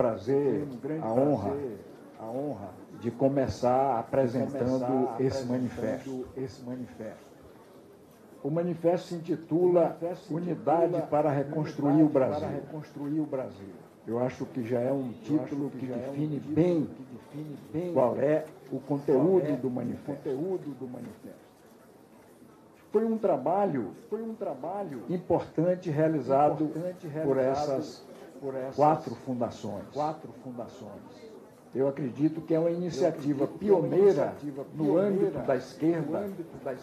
prazer, a honra de começar apresentando esse manifesto. O manifesto se intitula Unidade para Reconstruir o Brasil. Eu acho que já é um título que define bem qual é o conteúdo do manifesto. Foi um trabalho importante realizado por essas quatro fundações. Eu acredito que é uma iniciativa pioneira no âmbito da esquerda,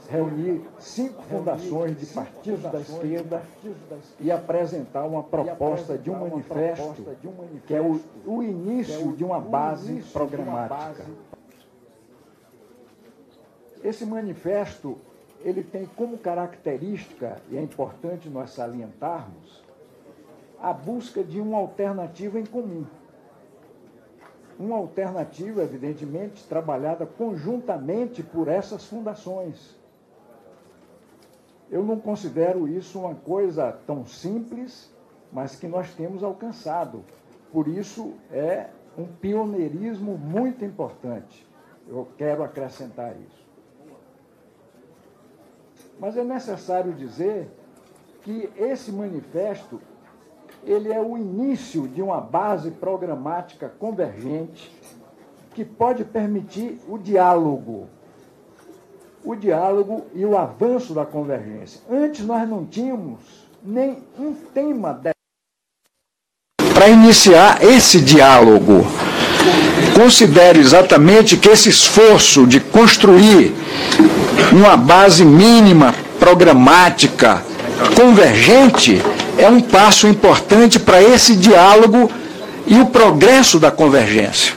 reunir 5 fundações de partidos da esquerda e apresentar uma proposta de um manifesto que é o início de uma base programática. Esse manifesto, ele tem como característica, e é importante nós salientarmos, a busca de uma alternativa em comum. Uma alternativa, evidentemente, trabalhada conjuntamente por essas fundações. Eu não considero isso uma coisa tão simples, mas que nós temos alcançado. Por isso, é um pioneirismo muito importante. Eu quero acrescentar isso. Mas é necessário dizer que esse manifesto ele é o início de uma base programática convergente que pode permitir o diálogo e o avanço da convergência. Antes nós não tínhamos nem um tema para iniciar esse diálogo. Considero exatamente que esse esforço de construir uma base mínima programática convergente é um passo importante para esse diálogo e o progresso da convergência.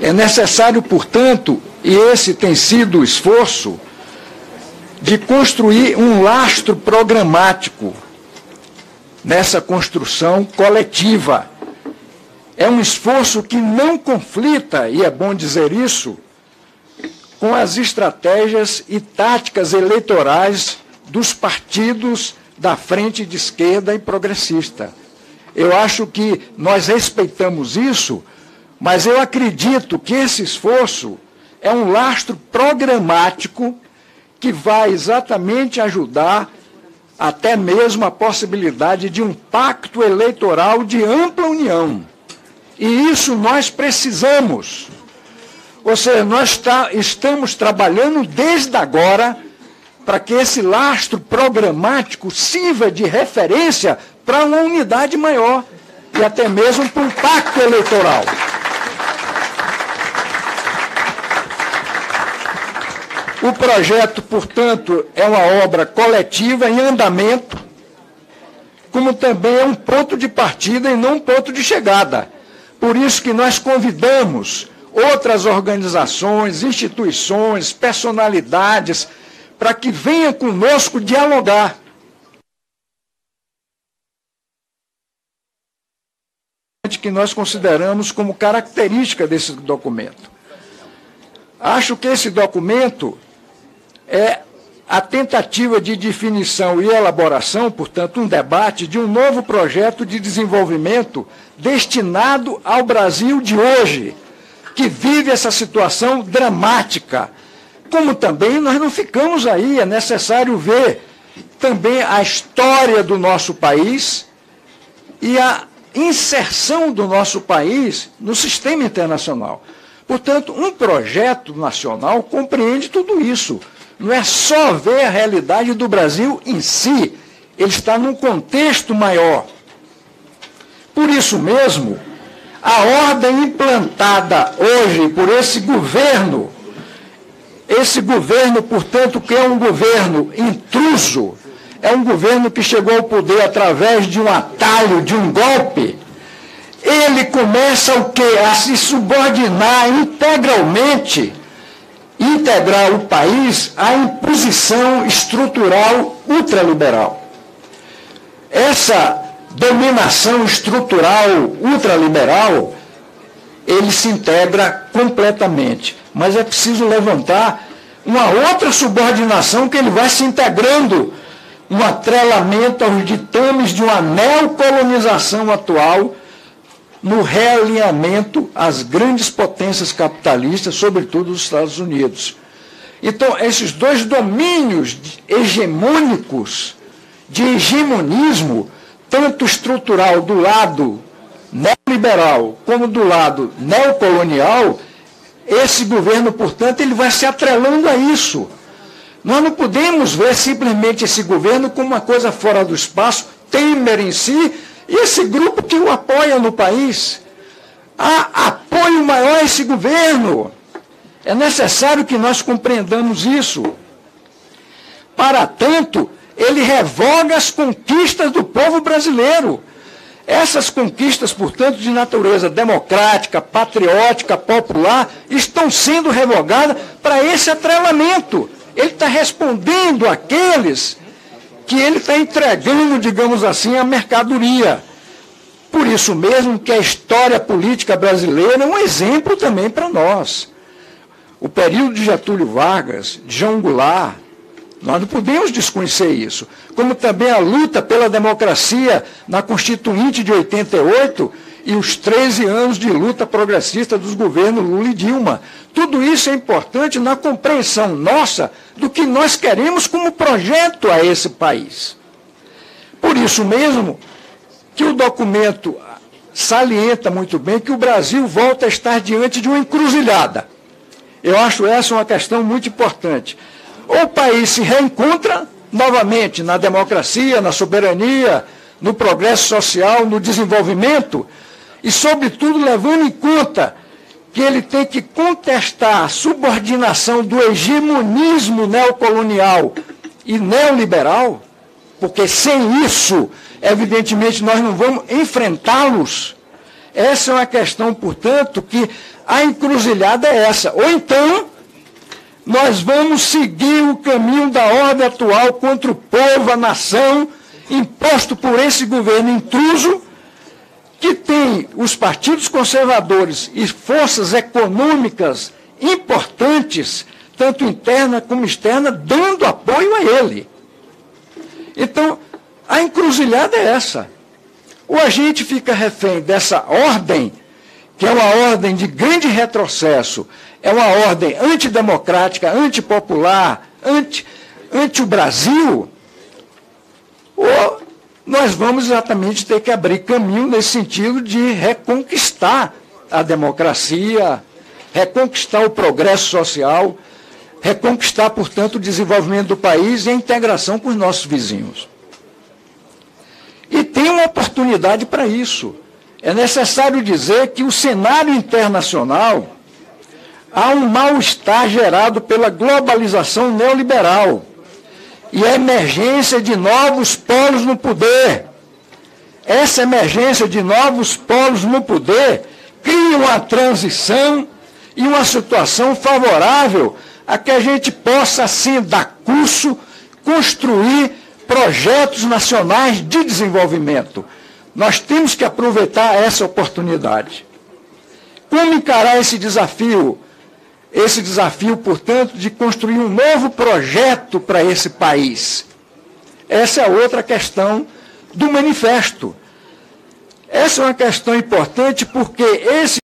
É necessário, portanto, e esse tem sido o esforço, de construir um lastro programático nessa construção coletiva. É um esforço que não conflita, e é bom dizer isso, com as estratégias e táticas eleitorais dos partidos da frente de esquerda e progressista. Eu acho que nós respeitamos isso, mas eu acredito que esse esforço é um lastro programático que vai exatamente ajudar até mesmo a possibilidade de um pacto eleitoral de ampla união. E isso nós precisamos. Ou seja, nós estamos trabalhando desde agora para que esse lastro programático sirva de referência para uma unidade maior e até mesmo para um pacto eleitoral. O projeto, portanto, é uma obra coletiva em andamento, como também é um ponto de partida e não um ponto de chegada. Por isso que nós convidamos outras organizações, instituições, personalidades, para que venham conosco dialogar. Que nós consideramos como característica desse documento. Acho que esse documento é a tentativa de definição e elaboração, portanto, um debate de um novo projeto de desenvolvimento destinado ao Brasil de hoje, que vive essa situação dramática. Como também nós não ficamos aí, é necessário ver também a história do nosso país e a inserção do nosso país no sistema internacional. Portanto, um projeto nacional compreende tudo isso. Não é só ver a realidade do Brasil em si, ele está num contexto maior. Por isso mesmo, a ordem implantada hoje por esse governo, portanto, que é um governo intruso, é um governo que chegou ao poder através de um atalho, de um golpe, ele começa o quê? A se subordinar integralmente, integrar o país à imposição estrutural ultraliberal. Essa dominação estrutural ultraliberal, ele se integra completamente. Mas é preciso levantar uma outra subordinação que ele vai se integrando, um atrelamento aos ditames de uma neocolonização atual, no realinhamento às grandes potências capitalistas, sobretudo os Estados Unidos. Então, esses dois domínios hegemônicos, de hegemonismo, tanto estrutural do lado neoliberal como do lado neocolonial, esse governo, portanto, ele vai se atrelando a isso. Nós não podemos ver simplesmente esse governo como uma coisa fora do espaço, Temer em si, e esse grupo que o apoia no país. Há apoio maior a esse governo. É necessário que nós compreendamos isso. Para tanto, ele revoga as conquistas do povo brasileiro. Essas conquistas, portanto, de natureza democrática, patriótica, popular, estão sendo revogadas para esse atrelamento. Ele está respondendo àqueles que ele está entregando, digamos assim, a mercadoria. Por isso mesmo que a história política brasileira é um exemplo também para nós. O período de Getúlio Vargas, de João Goulart, nós não podemos desconhecer isso. Como também a luta pela democracia na Constituinte de 88 e os 13 anos de luta progressista dos governos Lula e Dilma. Tudo isso é importante na compreensão nossa do que nós queremos como projeto a esse país. Por isso mesmo que o documento salienta muito bem que o Brasil volta a estar diante de uma encruzilhada. Eu acho essa uma questão muito importante. Ou o país se reencontra novamente na democracia, na soberania, no progresso social, no desenvolvimento, e, sobretudo, levando em conta que ele tem que contestar a subordinação do hegemonismo neocolonial e neoliberal, porque sem isso, evidentemente, nós não vamos enfrentá-los. Essa é uma questão, portanto, que a encruzilhada é essa. Ou então, nós vamos seguir o caminho da ordem atual contra o povo, a nação, imposto por esse governo intruso, que tem os partidos conservadores e forças econômicas importantes, tanto interna como externa, dando apoio a ele. Então, a encruzilhada é essa. Ou a gente fica refém dessa ordem, que é uma ordem de grande retrocesso, é uma ordem antidemocrática, antipopular, anti o Brasil, ou nós vamos exatamente ter que abrir caminho nesse sentido de reconquistar a democracia, reconquistar o progresso social, reconquistar, portanto, o desenvolvimento do país e a integração com os nossos vizinhos. E tem uma oportunidade para isso. É necessário dizer que o cenário internacional, há um mal-estar gerado pela globalização neoliberal e a emergência de novos polos no poder. Essa emergência de novos polos no poder cria uma transição e uma situação favorável a que a gente possa, assim, dar curso, construir projetos nacionais de desenvolvimento. Nós temos que aproveitar essa oportunidade. Como encarar esse desafio? Esse desafio, portanto, de construir um novo projeto para esse país. Essa é outra questão do manifesto. Essa é uma questão importante porque esse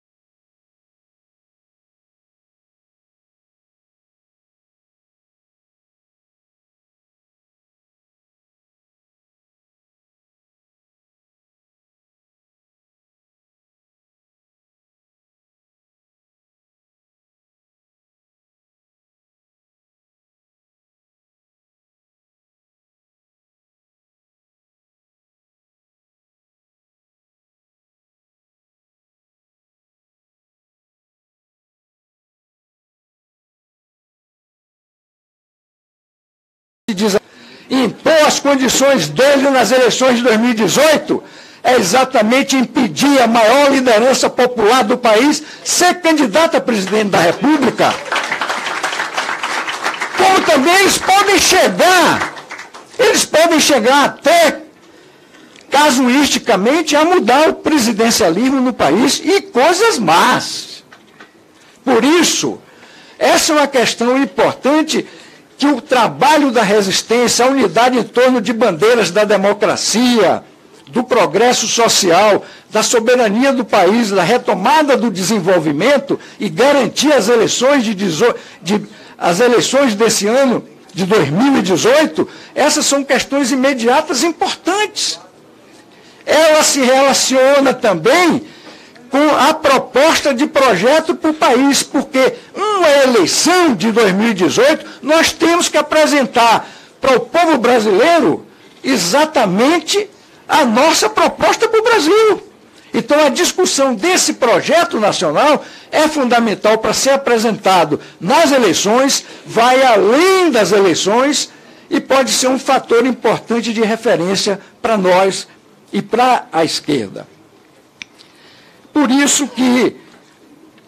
impor as condições dele nas eleições de 2018 é exatamente impedir a maior liderança popular do país ser candidata a presidente da República. Como também eles podem chegar até, casuisticamente, a mudar o presidencialismo no país e coisas más. Por isso, essa é uma questão importante que o trabalho da resistência, a unidade em torno de bandeiras da democracia, do progresso social, da soberania do país, da retomada do desenvolvimento e garantir as eleições as eleições desse ano, de 2018, essas são questões imediatas importantes. Ela se relaciona também com a proposta de projeto para o país, porque uma eleição de 2018, nós temos que apresentar para o povo brasileiro exatamente a nossa proposta para o Brasil. Então, a discussão desse projeto nacional é fundamental para ser apresentado nas eleições, vai além das eleições e pode ser um fator importante de referência para nós e para a esquerda. Por isso que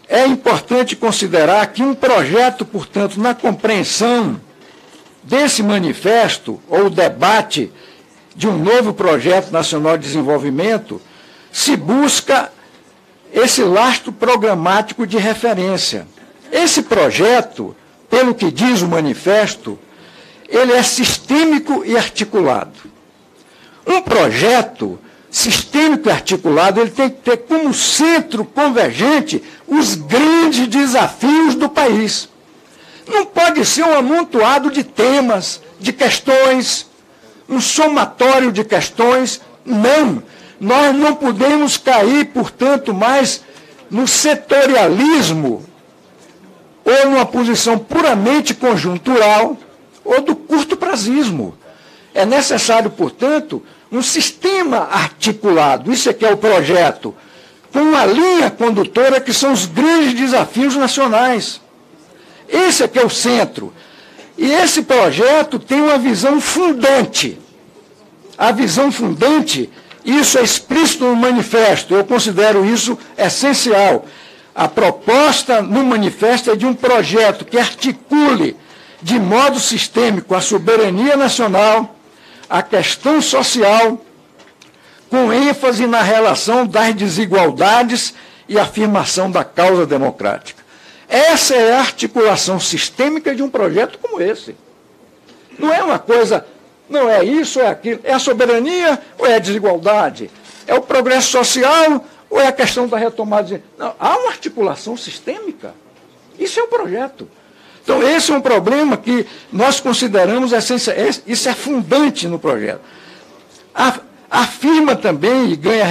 é importante considerar que um projeto, portanto, na compreensão desse manifesto, ou debate de um novo projeto nacional de desenvolvimento, se busca esse lastro programático de referência. Esse projeto, pelo que diz o manifesto, ele é sistêmico e articulado. Um projeto sistêmico e articulado, ele tem que ter como centro convergente os grandes desafios do país. Não pode ser um amontoado de temas, de questões, um somatório de questões, não. Nós não podemos cair, portanto, mais no setorialismo ou numa posição puramente conjuntural ou do curto-prazismo. É necessário, portanto, um sistema articulado, isso é que é o projeto, com uma linha condutora que são os grandes desafios nacionais. Esse é que é o centro. E esse projeto tem uma visão fundante. A visão fundante, isso é explícito no manifesto, eu considero isso essencial. A proposta no manifesto é de um projeto que articule de modo sistêmico a soberania nacional, a questão social, com ênfase na relação das desigualdades e afirmação da causa democrática. Essa é a articulação sistêmica de um projeto como esse. Não é uma coisa, não é isso, é aquilo, é a soberania ou é a desigualdade? É o progresso social ou é a questão da retomada? Não, há uma articulação sistêmica. Isso é um projeto. Então, esse é um problema que nós consideramos essencial. Isso é fundante no projeto. Afirma também, e ganha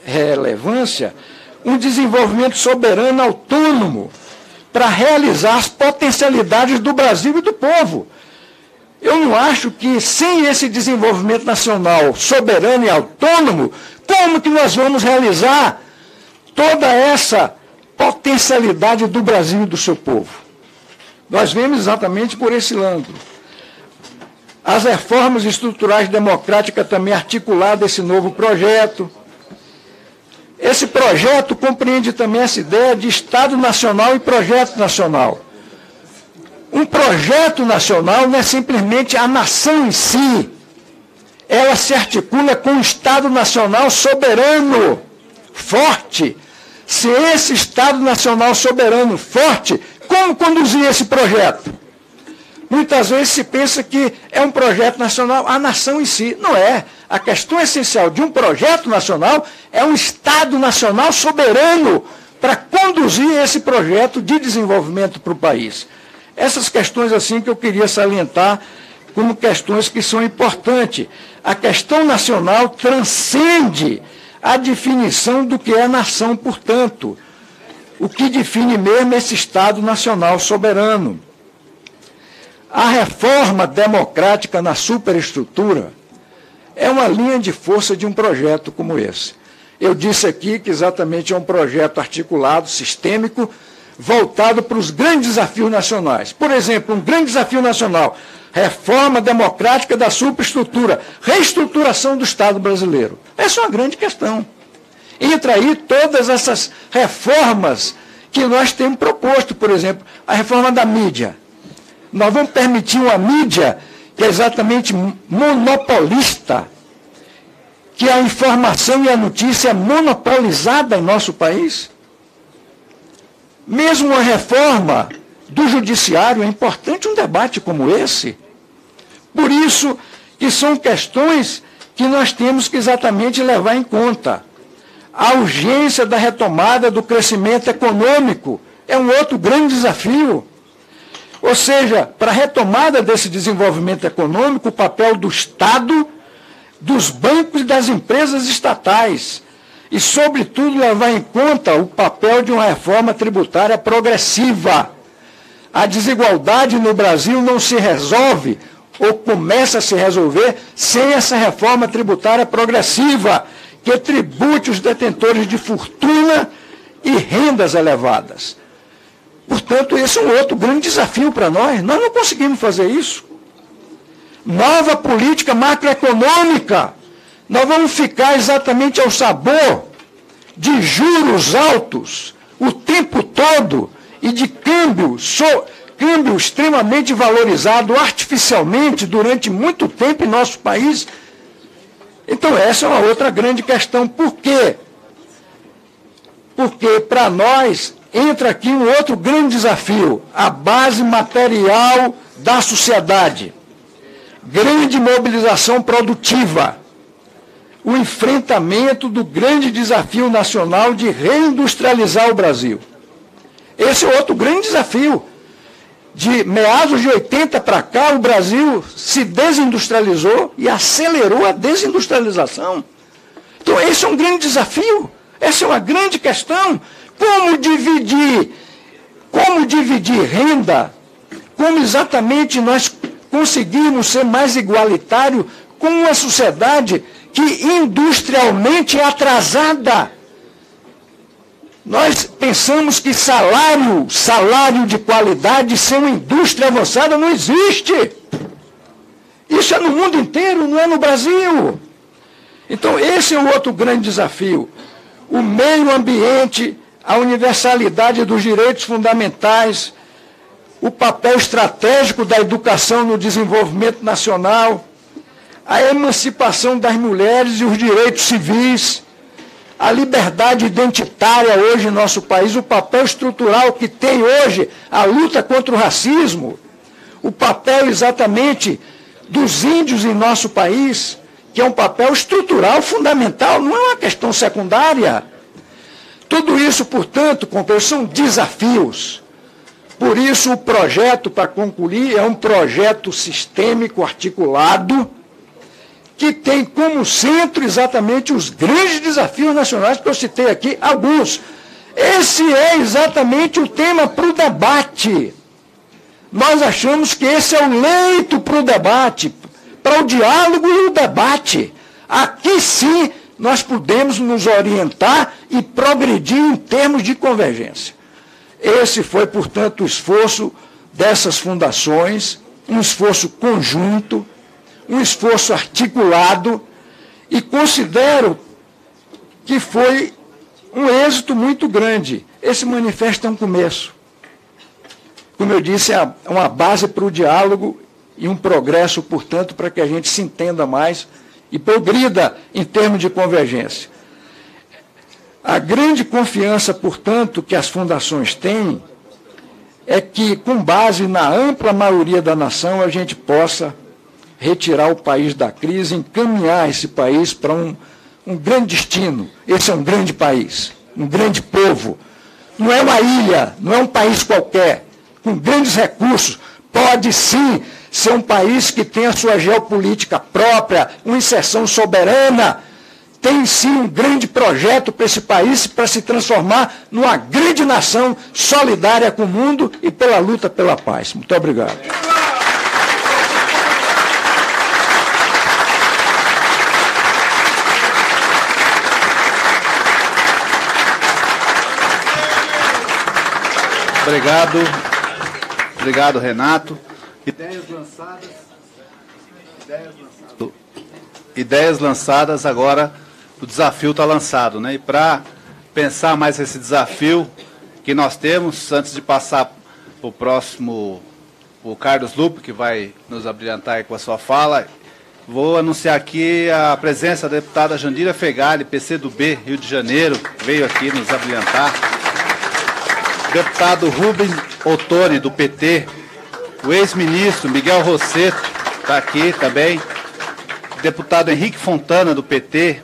relevância, um desenvolvimento soberano autônomo para realizar as potencialidades do Brasil e do povo. Eu não acho que, sem esse desenvolvimento nacional soberano e autônomo, como que nós vamos realizar toda essa potencialidade do Brasil e do seu povo? Nós vemos exatamente por esse ângulo. As reformas estruturais democráticas também articuladas esse novo projeto. Esse projeto compreende também essa ideia de Estado Nacional e projeto nacional. Um projeto nacional não é simplesmente a nação em si. Ela se articula com um Estado Nacional soberano, forte. Se esse Estado Nacional soberano, forte, como conduzir esse projeto? Muitas vezes se pensa que é um projeto nacional, a nação em si. Não é. A questão essencial de um projeto nacional é um Estado Nacional soberano para conduzir esse projeto de desenvolvimento para o país. Essas questões assim que eu queria salientar como questões que são importantes. A questão nacional transcende a definição do que é nação, portanto. O que define mesmo esse Estado Nacional soberano. A reforma democrática na superestrutura é uma linha de força de um projeto como esse. Eu disse aqui que exatamente é um projeto articulado, sistêmico, voltado para os grandes desafios nacionais. Por exemplo, um grande desafio nacional, reforma democrática da superestrutura, reestruturação do Estado brasileiro. Essa é uma grande questão. Entra aí todas essas reformas que nós temos proposto, por exemplo, a reforma da mídia. Nós vamos permitir uma mídia que é exatamente monopolista, que a informação e a notícia é monopolizada em nosso país? Mesmo uma reforma do judiciário, é importante um debate como esse. Por isso que são questões que nós temos que exatamente levar em conta. A urgência da retomada do crescimento econômico é um outro grande desafio. Ou seja, para a retomada desse desenvolvimento econômico, o papel do Estado, dos bancos e das empresas estatais. E, sobretudo, levar em conta o papel de uma reforma tributária progressiva. A desigualdade no Brasil não se resolve, ou começa a se resolver, sem essa reforma tributária progressiva, que tribute os detentores de fortuna e rendas elevadas. Portanto, esse é um outro grande desafio para nós. Nós não conseguimos fazer isso. Nova política macroeconômica. Nós vamos ficar exatamente ao sabor de juros altos o tempo todo e de câmbio extremamente valorizado artificialmente durante muito tempo em nosso país. Então, essa é uma outra grande questão. Por quê? Porque, para nós, entra aqui um outro grande desafio, a base material da sociedade. Grande mobilização produtiva. O enfrentamento do grande desafio nacional de reindustrializar o Brasil. Esse é outro grande desafio. De meados de 80 para cá, o Brasil se desindustrializou e acelerou a desindustrialização. Então, esse é um grande desafio. Essa é uma grande questão. Como dividir renda? Como exatamente nós conseguimos ser mais igualitário com uma sociedade que industrialmente é atrasada? Nós pensamos que salário de qualidade sem uma indústria avançada não existe. Isso é no mundo inteiro, não é no Brasil. Então, esse é o outro grande desafio. O meio ambiente, a universalidade dos direitos fundamentais, o papel estratégico da educação no desenvolvimento nacional, a emancipação das mulheres e os direitos civis, a liberdade identitária hoje em nosso país, o papel estrutural que tem hoje a luta contra o racismo, o papel exatamente dos índios em nosso país, que é um papel estrutural fundamental, não é uma questão secundária. Tudo isso, portanto, companheiros, são desafios. Por isso, o projeto, para concluir, é um projeto sistêmico, articulado, que tem como centro exatamente os grandes desafios nacionais, que eu citei aqui alguns. Esse é exatamente o tema para o debate. Nós achamos que esse é o leito para o debate, para o diálogo e o debate. Aqui sim nós podemos nos orientar e progredir em termos de convergência. Esse foi, portanto, o esforço dessas fundações, um esforço conjunto, um esforço articulado, e considero que foi um êxito muito grande. Esse manifesto é um começo. Como eu disse, é uma base para o diálogo e um progresso, portanto, para que a gente se entenda mais e progrida em termos de convergência. A grande confiança, portanto, que as fundações têm é que, com base na ampla maioria da nação, a gente possa retirar o país da crise, encaminhar esse país para um grande destino. Esse é um grande país, um grande povo. Não é uma ilha, não é um país qualquer, com grandes recursos. Pode sim ser um país que tem a sua geopolítica própria, uma inserção soberana. Tem sim um grande projeto para esse país, para se transformar numa grande nação solidária com o mundo e pela luta pela paz. Muito obrigado. Obrigado, Renato. Ideias lançadas, agora o desafio está lançado, né? E para pensar mais esse desafio que nós temos, antes de passar para o próximo, o Carlos Lupe, que vai nos abrilhantar com a sua fala, vou anunciar aqui a presença da deputada Jandira Fegali, PCdoB, Rio de Janeiro, que veio aqui nos abrilhantar. Deputado Rubens Ottoni, do PT, o ex-ministro Miguel Rosseto, está aqui também, deputado Henrique Fontana, do PT,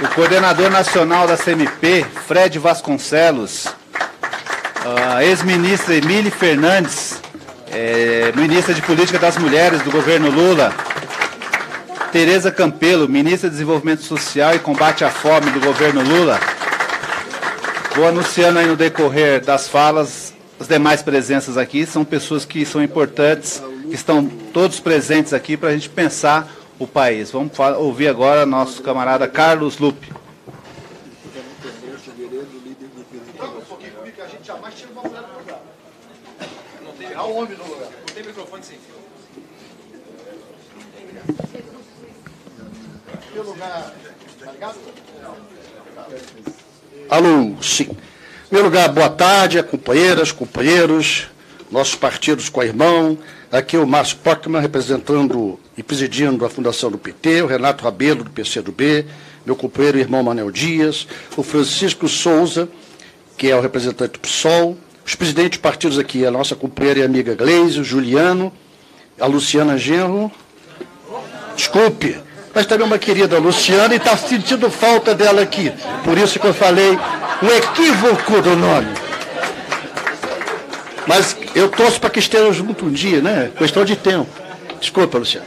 o coordenador nacional da CMP, Fred Vasconcelos, a ex-ministra Emília Fernandes, ministra de Política das Mulheres do governo Lula, Tereza Campelo, ministra de Desenvolvimento Social e Combate à Fome do governo Lula. Vou anunciando aí no decorrer das falas as demais presenças aqui. São pessoas que são importantes, que estão todos presentes aqui para a gente pensar o país. Vamos ouvir agora nosso camarada Carlos Lupe. Alô, sim. Em primeiro lugar, boa tarde, companheiras, companheiros, nossos partidos co-irmão. Aqui é o Márcio Pockmann, representando e presidindo a Fundação do PT, o Renato Rabelo, do PCdoB, meu companheiro e irmão Manuel Dias, o Francisco Souza, que é o representante do PSOL, os presidentes de partidos aqui, a nossa companheira e amiga Gleise, o Juliano, a Luciana Genro, desculpe, mas também uma querida Luciana, e está sentindo falta dela aqui. Por isso que eu falei um equívoco do nome. Mas eu torço para que estejam juntos um dia, né? Questão de tempo. Desculpa, Luciana.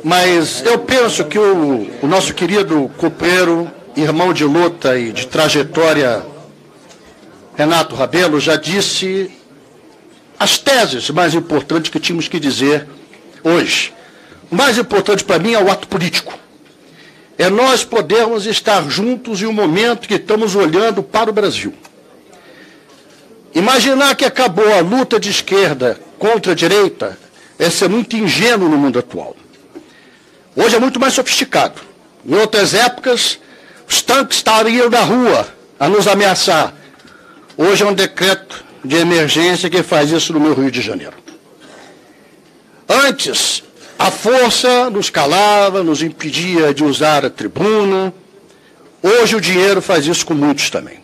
Mas eu penso que o nosso querido companheiro, irmão de luta e de trajetória, Renato Rabelo, já disse as teses mais importantes que tínhamos que dizer hoje. O mais importante para mim é o ato político. É nós podermos estar juntos em um momento que estamos olhando para o Brasil. Imaginar que acabou a luta de esquerda contra a direita é ser muito ingênuo no mundo atual. Hoje é muito mais sofisticado. Em outras épocas, os tanques estariam na rua a nos ameaçar. Hoje é um decreto de emergência que faz isso no meu Rio de Janeiro. Antes, a força nos calava, nos impedia de usar a tribuna. Hoje o dinheiro faz isso com muitos também.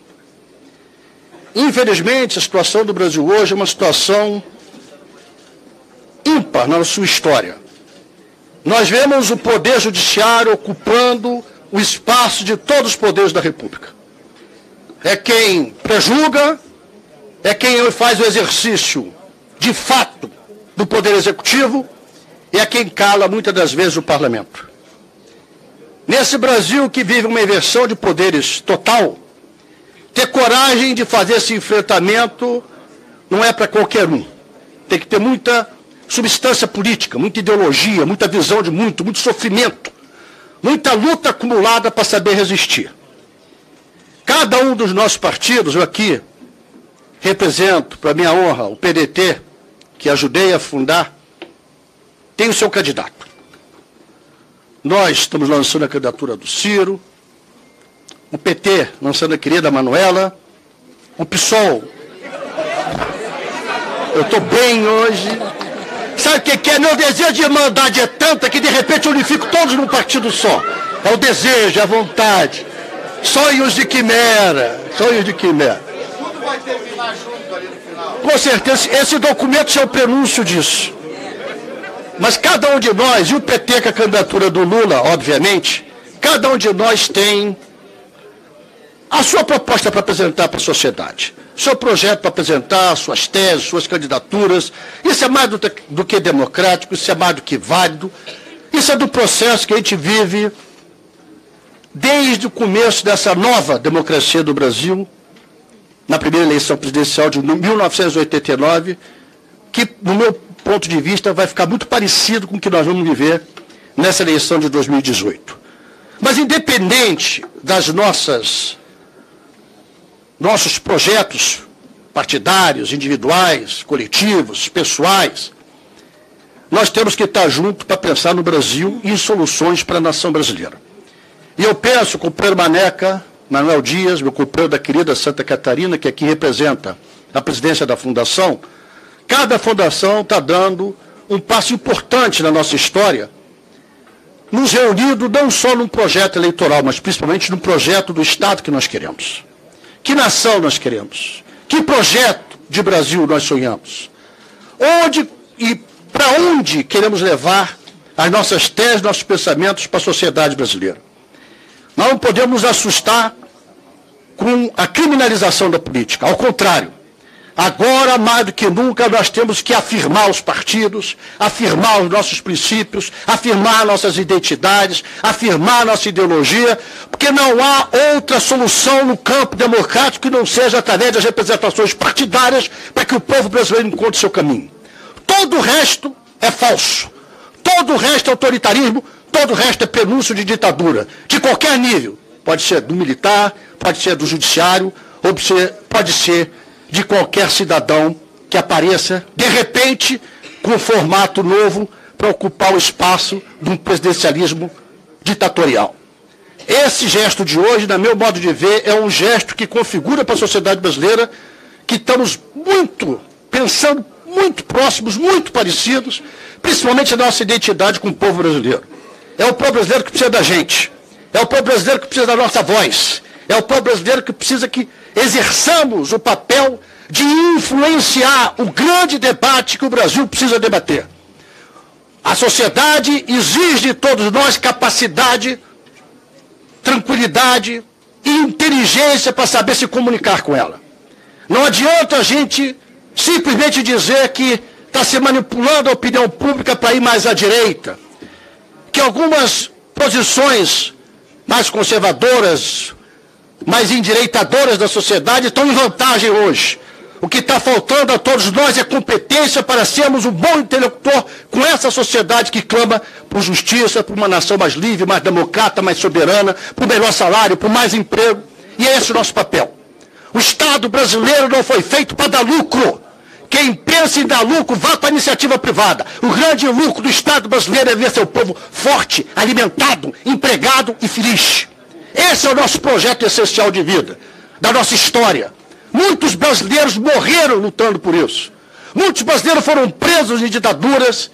Infelizmente, a situação do Brasil hoje é uma situação ímpar na sua história. Nós vemos o poder judiciário ocupando o espaço de todos os poderes da República. É quem prejulga, é quem faz o exercício de fato do poder executivo, e é quem cala muitas das vezes o parlamento. Nesse Brasil que vive uma inversão de poderes total, ter coragem de fazer esse enfrentamento não é para qualquer um. Tem que ter muita substância política, muita ideologia, muita visão de muito sofrimento, muita luta acumulada para saber resistir. Cada um dos nossos partidos, eu aqui represento, para minha honra, o PDT, que ajudei a fundar, tem o seu candidato. Nós estamos lançando a candidatura do Ciro, o PT lançando a querida Manuela, o PSOL. Eu estou bem hoje. Sabe o que é? Meu desejo de irmandade é tanta que de repente eu unifico todos num partido só. É o desejo, é a vontade. Sonhos de quimera. Sonhos de quimera. Tudo vai terminar junto ali no final. Com certeza, esse documento é o prenúncio disso. Mas cada um de nós, e o PT com a candidatura do Lula, obviamente, cada um de nós tem a sua proposta para apresentar para a sociedade, seu projeto para apresentar, suas teses, suas candidaturas. Isso é mais do que democrático, isso é mais do que válido, isso é do processo que a gente vive desde o começo dessa nova democracia do Brasil, na primeira eleição presidencial de 1989, que, no meu ponto de vista, vai ficar muito parecido com o que nós vamos viver nessa eleição de 2018. Mas independente das nossos projetos partidários, individuais, coletivos, pessoais, nós temos que estar juntos para pensar no Brasil e em soluções para a nação brasileira. E eu penso com o companheiro Maneca, Manuel Dias, meu companheiro da querida Santa Catarina, que aqui representa a presidência da Fundação. Cada fundação está dando um passo importante na nossa história, nos reunindo não só num projeto eleitoral, mas principalmente no projeto do Estado que nós queremos. Que nação nós queremos? Que projeto de Brasil nós sonhamos? Onde e para onde queremos levar as nossas teses, nossos pensamentos para a sociedade brasileira. Nós não podemos nos assustar com a criminalização da política. Ao contrário, agora, mais do que nunca, nós temos que afirmar os partidos, afirmar os nossos princípios, afirmar nossas identidades, afirmar nossa ideologia, porque não há outra solução no campo democrático que não seja através das representações partidárias para que o povo brasileiro encontre seu caminho. Todo o resto é falso. Todo o resto é autoritarismo, todo o resto é prenúncio de ditadura, de qualquer nível. Pode ser do militar, pode ser do judiciário, ou pode ser de qualquer cidadão que apareça, de repente, com um formato novo para ocupar o espaço de um presidencialismo ditatorial. Esse gesto de hoje, na meu modo de ver, é um gesto que configura para a sociedade brasileira que estamos pensando muito próximos, muito parecidos, principalmente a nossa identidade com o povo brasileiro. É o povo brasileiro que precisa da gente. É o povo brasileiro que precisa da nossa voz. É o povo brasileiro que precisa que exerçamos o papel de influenciar o grande debate que o Brasil precisa debater. A sociedade exige de todos nós capacidade, tranquilidade e inteligência para saber se comunicar com ela. Não adianta a gente simplesmente dizer que está se manipulando a opinião pública para ir mais à direita, que algumas posições mais conservadoras, mais endireitadoras da sociedade estão em vantagem hoje. O que está faltando a todos nós é competência para sermos um bom interlocutor com essa sociedade que clama por justiça, por uma nação mais livre, mais democrata, mais soberana, por melhor salário, por mais emprego. E é esse o nosso papel. O Estado brasileiro não foi feito para dar lucro. Quem pensa em dar lucro, vá para a iniciativa privada. O grande lucro do Estado brasileiro é ver seu povo forte, alimentado, empregado e feliz. Esse é o nosso projeto essencial de vida, da nossa história. Muitos brasileiros morreram lutando por isso. Muitos brasileiros foram presos em ditaduras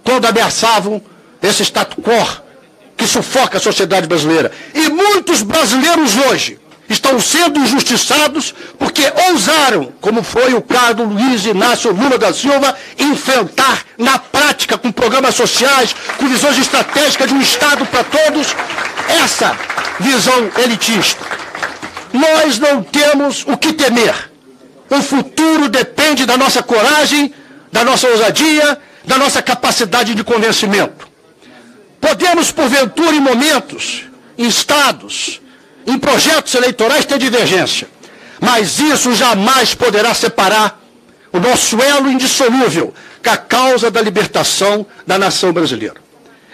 quando ameaçavam esse status quo que sufoca a sociedade brasileira. E muitos brasileiros hoje estão sendo injustiçados porque ousaram, como foi o caso do Luiz Inácio Lula da Silva, enfrentar na prática, com programas sociais, com visões estratégicas de um Estado para todos, essa visão elitista. Nós não temos o que temer. O futuro depende da nossa coragem, da nossa ousadia, da nossa capacidade de convencimento. Podemos, porventura, em momentos, em estados, em projetos eleitorais ter divergência, mas isso jamais poderá separar o nosso elo indissolúvel com a causa da libertação da nação brasileira.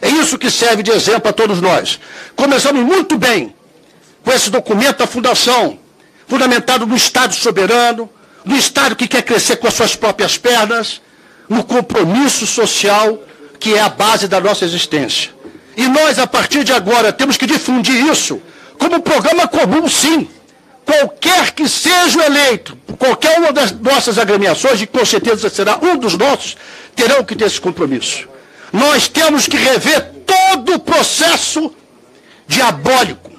É isso que serve de exemplo a todos nós. Começamos muito bem com esse documento da Fundação, fundamentado no Estado soberano, no Estado que quer crescer com as suas próprias pernas, no compromisso social que é a base da nossa existência. E nós, a partir de agora, temos que difundir isso como programa comum, sim. Qualquer que seja o eleito, qualquer uma das nossas agremiações, e com certeza será um dos nossos, terão que ter esse compromisso. Nós temos que rever todo o processo diabólico,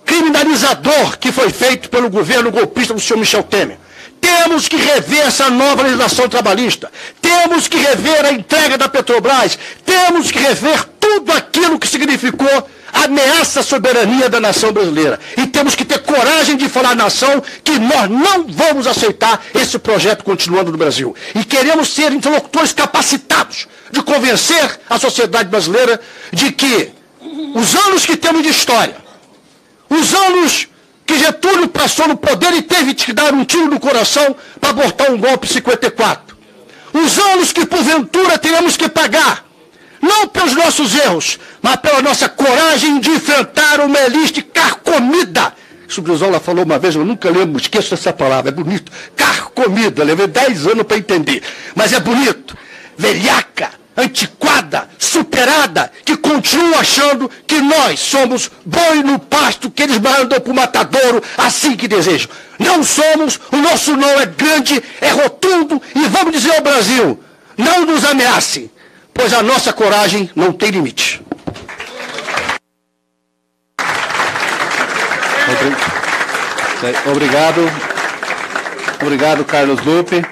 criminalizador que foi feito pelo governo golpista do senhor Michel Temer. Temos que rever essa nova legislação trabalhista. Temos que rever a entrega da Petrobras. Temos que rever tudo aquilo que significou ameaça à soberania da nação brasileira. E temos que ter coragem de falar à nação que nós não vamos aceitar esse projeto continuando no Brasil. E queremos ser interlocutores capacitados de convencer a sociedade brasileira de que os anos que temos de história, os anos que Getúlio passou no poder e teve que dar um tiro no coração para abortar um golpe em 54. Os anos que, porventura, teremos que pagar, não pelos nossos erros, mas pela nossa coragem de enfrentar uma elite carcomida. Isso o Brizola falou uma vez, eu nunca lembro, esqueço essa palavra, é bonito. Carcomida, levei 10 anos para entender, mas é bonito. Velhaca, antiquada, superada, que continua achando que nós somos boi no pasto que eles mandam para o matadouro assim que desejam. Não somos, o nosso não é grande, é rotundo e vamos dizer ao Brasil, não nos ameace, pois a nossa coragem não tem limite. Obrigado. Obrigado, Carlos Lupe.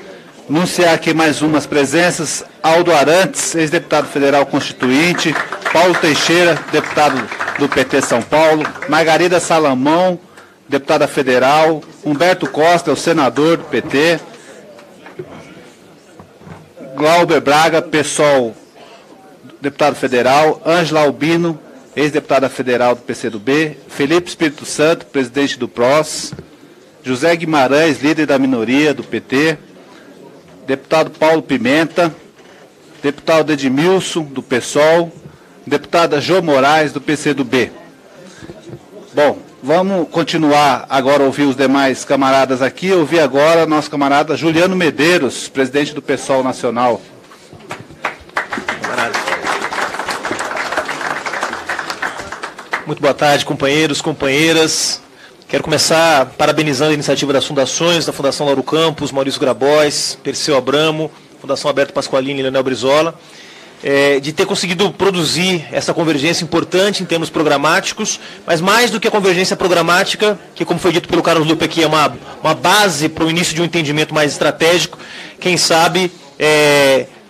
Anunciar aqui mais umas presenças: Aldo Arantes, ex-deputado federal constituinte; Paulo Teixeira, deputado do PT São Paulo; Margarida Salamão, deputada federal; Humberto Costa, o senador do PT; Glauber Braga, PSOL, deputado federal; Ângela Albino, ex-deputada federal do PCdoB; Felipe Espírito Santo, presidente do PROS; José Guimarães, líder da minoria do PT; deputado Paulo Pimenta; deputado Edmilson, do PSOL; deputada Jô Moraes, do PCdoB. Bom, vamos continuar agora a ouvir os demais camaradas aqui. Ouvir agora nosso camarada Juliano Medeiros, presidente do PSOL Nacional. Muito boa tarde, companheiros, companheiras. Quero começar parabenizando a iniciativa das fundações, da Fundação Lauro Campos, Maurício Grabois, Perseu Abramo, Fundação Alberto Pasqualini e Leonel Brizola, de ter conseguido produzir essa convergência importante em termos programáticos, mas mais do que a convergência programática, que, como foi dito pelo Carlos Lupe aqui, é uma base para o início de um entendimento mais estratégico, quem sabe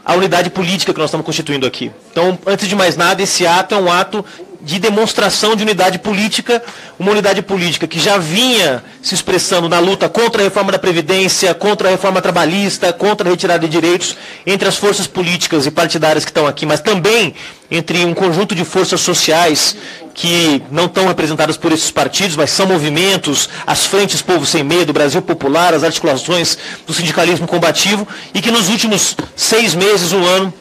a unidade política que nós estamos constituindo aqui. Então, antes de mais nada, esse ato é um ato de demonstração de unidade política, uma unidade política que já vinha se expressando na luta contra a reforma da Previdência, contra a reforma trabalhista, contra a retirada de direitos entre as forças políticas e partidárias que estão aqui, mas também entre um conjunto de forças sociais que não estão representadas por esses partidos, mas são movimentos, as frentes Povo Sem Medo, Brasil Popular, as articulações do sindicalismo combativo, e que nos últimos 6 meses, um ano,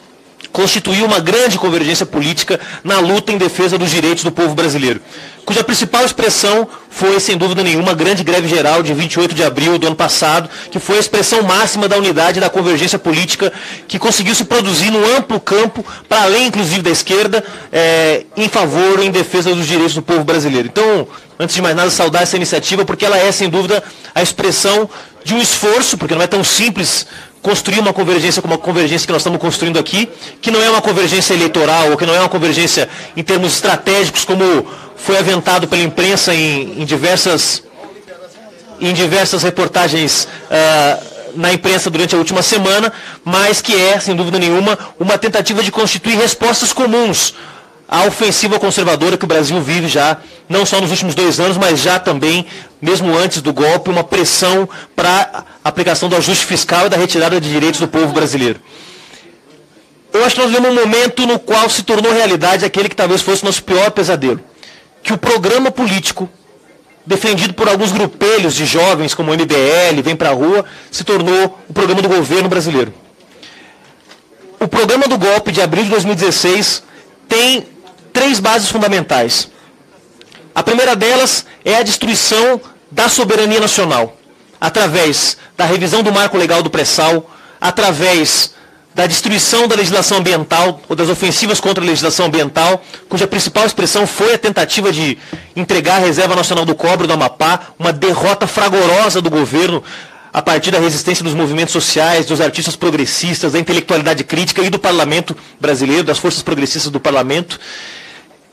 constituiu uma grande convergência política na luta em defesa dos direitos do povo brasileiro, cuja principal expressão foi, sem dúvida nenhuma, a grande greve geral de 28 de abril do ano passado, que foi a expressão máxima da unidade e da convergência política que conseguiu se produzir num amplo campo, para além, inclusive, da esquerda, em favor, em defesa dos direitos do povo brasileiro. Então, antes de mais nada, saudar essa iniciativa, porque ela é, sem dúvida, a expressão de um esforço, porque não é tão simples construir uma convergência como a convergência que nós estamos construindo aqui, que não é uma convergência eleitoral, ou que não é uma convergência em termos estratégicos, como foi aventado pela imprensa em diversas reportagens na imprensa durante a última semana, mas que é, sem dúvida nenhuma, uma tentativa de constituir respostas comuns à ofensiva conservadora que o Brasil vive já, não só nos últimos 2 anos, mas já também, mesmo antes do golpe, uma pressão para a aplicação do ajuste fiscal e da retirada de direitos do povo brasileiro. Eu acho que nós vivemos um momento no qual se tornou realidade aquele que talvez fosse o nosso pior pesadelo, que o programa político, defendido por alguns grupelhos de jovens, como o MBL, Vem Pra Rua, se tornou o programa do governo brasileiro. O programa do golpe de abril de 2016 tem 3 bases fundamentais. A primeira delas é a destruição da soberania nacional, através da revisão do marco legal do pré-sal, através da destruição da legislação ambiental, ou das ofensivas contra a legislação ambiental, cuja principal expressão foi a tentativa de entregar a Reserva Nacional do Cobre do Amapá, uma derrota fragorosa do governo, a partir da resistência dos movimentos sociais, dos artistas progressistas, da intelectualidade crítica e do parlamento brasileiro, das forças progressistas do parlamento,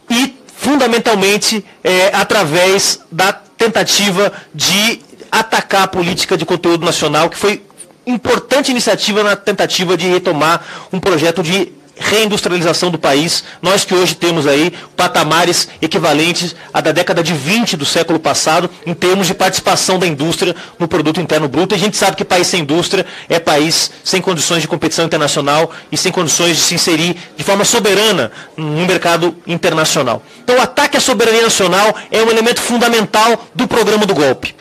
e, fundamentalmente, através da tentativa de atacar a política de conteúdo nacional, que foi importante iniciativa na tentativa de retomar um projeto de reindustrialização do país, nós que hoje temos aí patamares equivalentes à da década de 20 do século passado, em termos de participação da indústria no produto interno bruto, e a gente sabe que país sem indústria é país sem condições de competição internacional e sem condições de se inserir de forma soberana no mercado internacional. Então o ataque à soberania nacional é um elemento fundamental do programa do golpe.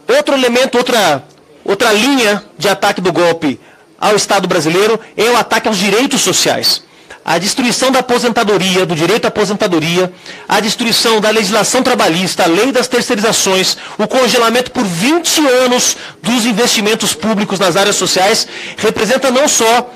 Outro elemento, outra linha de ataque do golpe ao Estado brasileiro é o ataque aos direitos sociais. A destruição da aposentadoria, do direito à aposentadoria, a destruição da legislação trabalhista, a lei das terceirizações, o congelamento por 20 anos dos investimentos públicos nas áreas sociais, representa não só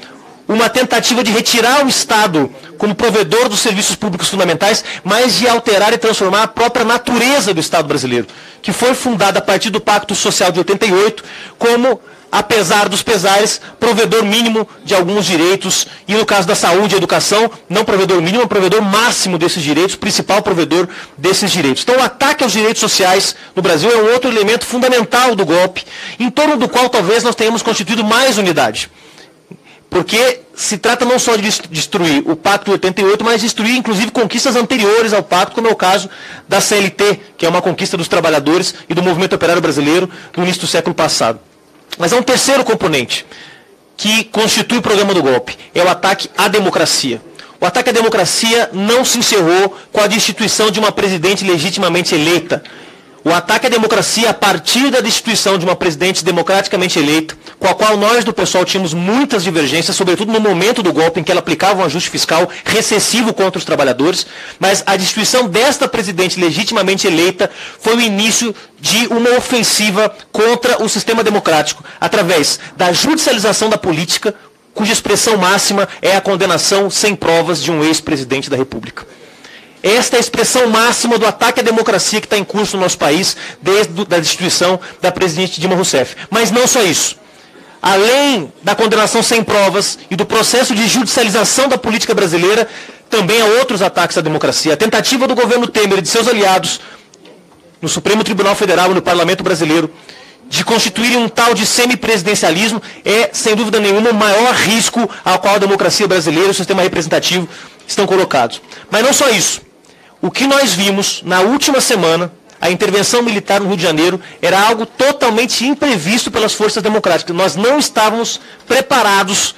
uma tentativa de retirar o Estado como provedor dos serviços públicos fundamentais, mas de alterar e transformar a própria natureza do Estado brasileiro, que foi fundada a partir do Pacto Social de 88 como apesar dos pesares, provedor mínimo de alguns direitos, e no caso da saúde e educação, não provedor mínimo, provedor máximo desses direitos, principal provedor desses direitos. Então o ataque aos direitos sociais no Brasil é um outro elemento fundamental do golpe, em torno do qual talvez nós tenhamos constituído mais unidade. Porque se trata não só de destruir o Pacto de 88, mas destruir inclusive conquistas anteriores ao Pacto, como é o caso da CLT, que é uma conquista dos trabalhadores e do movimento operário brasileiro no início do século passado. Mas há um terceiro componente que constitui o programa do golpe, é o ataque à democracia. O ataque à democracia não se encerrou com a destituição de uma presidente legitimamente eleita. O ataque à democracia a partir da destituição de uma presidente democraticamente eleita, com a qual nós do PSOL tínhamos muitas divergências, sobretudo no momento do golpe em que ela aplicava um ajuste fiscal recessivo contra os trabalhadores, mas a destituição desta presidente legitimamente eleita foi o início de uma ofensiva contra o sistema democrático, através da judicialização da política, cuja expressão máxima é a condenação sem provas de um ex-presidente da República. Esta é a expressão máxima do ataque à democracia que está em curso no nosso país desde a destituição da presidente Dilma Rousseff. Mas não só isso. Além da condenação sem provas e do processo de judicialização da política brasileira, também há outros ataques à democracia. A tentativa do governo Temer e de seus aliados no Supremo Tribunal Federal e no Parlamento Brasileiro de constituírem um tal de semipresidencialismo é, sem dúvida nenhuma, o maior risco ao qual a democracia brasileira e o sistema representativo estão colocados. Mas não só isso. O que nós vimos na última semana, a intervenção militar no Rio de Janeiro, era algo totalmente imprevisto pelas forças democráticas. Nós não estávamos preparados,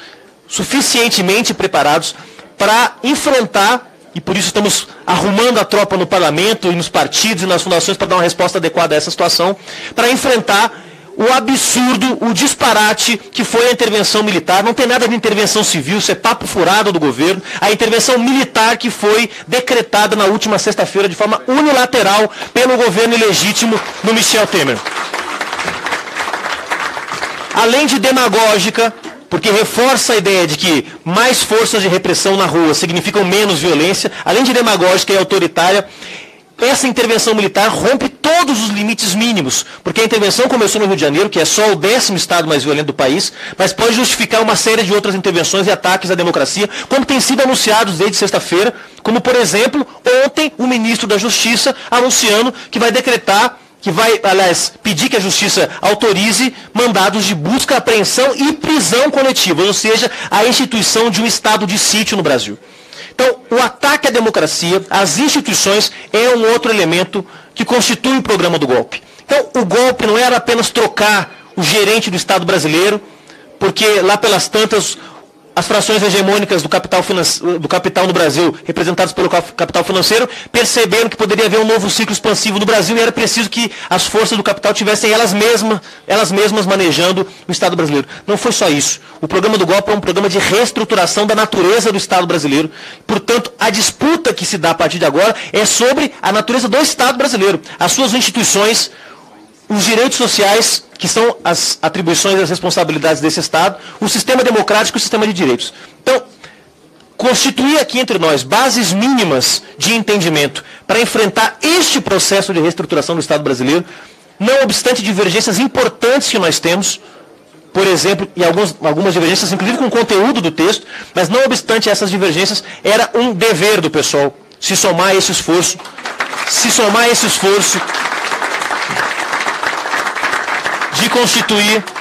suficientemente preparados, para enfrentar, e por isso estamos arrumando a tropa no parlamento e nos partidos e nas fundações para dar uma resposta adequada a essa situação, para enfrentar o absurdo, o disparate que foi a intervenção militar. Não tem nada de intervenção civil, isso é papo furado do governo. A intervenção militar que foi decretada na última sexta-feira de forma unilateral pelo governo ilegítimo do Michel Temer. Além de demagógica, porque reforça a ideia de que mais forças de repressão na rua significam menos violência, além de demagógica e autoritária, essa intervenção militar rompe todos os limites mínimos, porque a intervenção começou no Rio de Janeiro, que é só o 10º estado mais violento do país, mas pode justificar uma série de outras intervenções e ataques à democracia, como tem sido anunciados desde sexta-feira, como, por exemplo, ontem o ministro da Justiça anunciando que vai decretar, que vai, aliás, pedir que a Justiça autorize mandados de busca, apreensão e prisão coletiva, ou seja, a instituição de um estado de sítio no Brasil. Então, o ataque à democracia, às instituições, é um outro elemento que constitui o programa do golpe. Então, o golpe não era apenas trocar o gerente do Estado brasileiro, porque lá pelas tantas, as frações hegemônicas do capital no Brasil, representadas pelo capital financeiro, perceberam que poderia haver um novo ciclo expansivo no Brasil e era preciso que as forças do capital tivessem elas mesmas manejando o Estado brasileiro. Não foi só isso. O programa do golpe é um programa de reestruturação da natureza do Estado brasileiro. Portanto, a disputa que se dá a partir de agora é sobre a natureza do Estado brasileiro, as suas instituições, os direitos sociais, que são as atribuições e as responsabilidades desse Estado, o sistema democrático e o sistema de direitos. Então, constituir aqui entre nós bases mínimas de entendimento para enfrentar este processo de reestruturação do Estado brasileiro, não obstante divergências importantes que nós temos, por exemplo, e algumas divergências, inclusive com o conteúdo do texto, mas não obstante essas divergências, era um dever do PSOL se somar a esse esforço,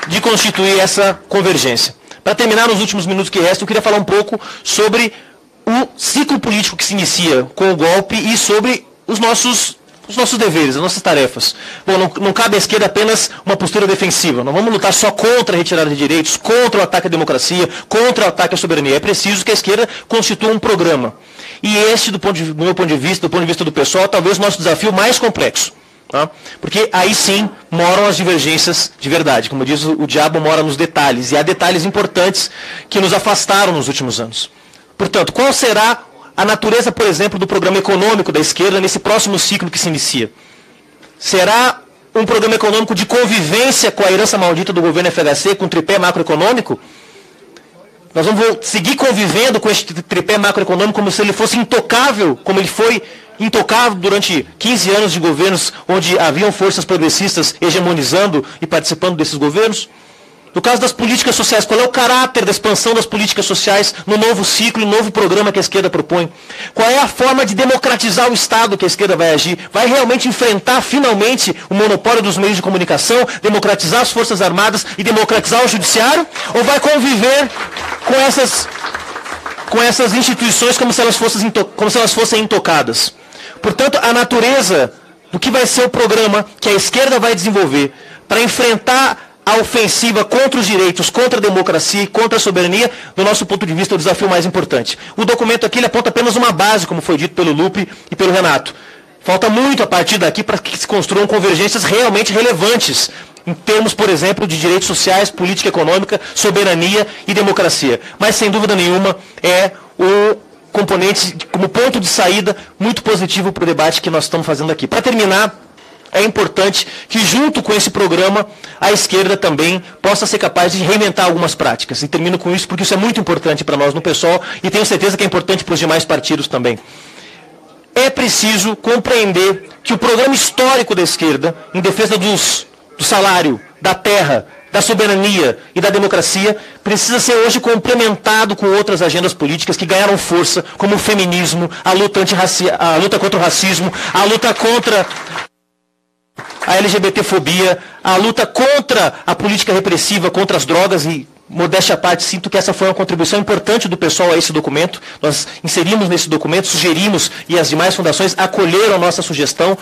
de constituir essa convergência. Para terminar, nos últimos minutos que restam, eu queria falar um pouco sobre o ciclo político que se inicia com o golpe e sobre os nossos deveres, as nossas tarefas. Bom, não cabe à esquerda apenas uma postura defensiva. Não vamos lutar só contra a retirada de direitos, contra o ataque à democracia, contra o ataque à soberania. É preciso que a esquerda constitua um programa. E este, do meu ponto de vista, do ponto de vista do PSOL, talvez o nosso desafio mais complexo. Tá? Porque aí sim moram as divergências de verdade. Como diz o diabo, mora nos detalhes. E há detalhes importantes que nos afastaram nos últimos anos. Portanto, qual será a natureza, por exemplo, do programa econômico da esquerda nesse próximo ciclo que se inicia? Será um programa econômico de convivência com a herança maldita do governo FHC, com o tripé macroeconômico? Nós vamos seguir convivendo com esse tripé macroeconômico como se ele fosse intocável, como ele foi intocável durante 15 anos de governos onde haviam forças progressistas hegemonizando e participando desses governos? No caso das políticas sociais, qual é o caráter da expansão das políticas sociais no novo ciclo, no novo programa que a esquerda propõe? Qual é a forma de democratizar o Estado que a esquerda vai agir? Vai realmente enfrentar, finalmente, o monopólio dos meios de comunicação, democratizar as Forças Armadas e democratizar o Judiciário? Ou vai conviver com essas instituições como se elas fossem intocadas? Portanto, a natureza do que vai ser o programa que a esquerda vai desenvolver para enfrentar a ofensiva contra os direitos, contra a democracia e contra a soberania, do nosso ponto de vista, é o desafio mais importante. O documento aqui ele aponta apenas uma base, como foi dito pelo Lupe e pelo Renato. Falta muito a partir daqui para que se construam convergências realmente relevantes, em termos, por exemplo, de direitos sociais, política econômica, soberania e democracia. Mas, sem dúvida nenhuma, é o componente, como ponto de saída, muito positivo para o debate que nós estamos fazendo aqui. Para terminar, é importante que, junto com esse programa, a esquerda também possa ser capaz de reinventar algumas práticas. E termino com isso, porque isso é muito importante para nós no PSOL e tenho certeza que é importante para os demais partidos também. É preciso compreender que o programa histórico da esquerda, em defesa do salário, da terra, da soberania e da democracia, precisa ser hoje complementado com outras agendas políticas que ganharam força, como o feminismo, a luta contra o racismo, a luta contra a LGBTfobia, a luta contra a política repressiva, contra as drogas e, modéstia à parte, sinto que essa foi uma contribuição importante do pessoal a esse documento. Nós inserimos nesse documento, sugerimos e as demais fundações acolheram a nossa sugestão,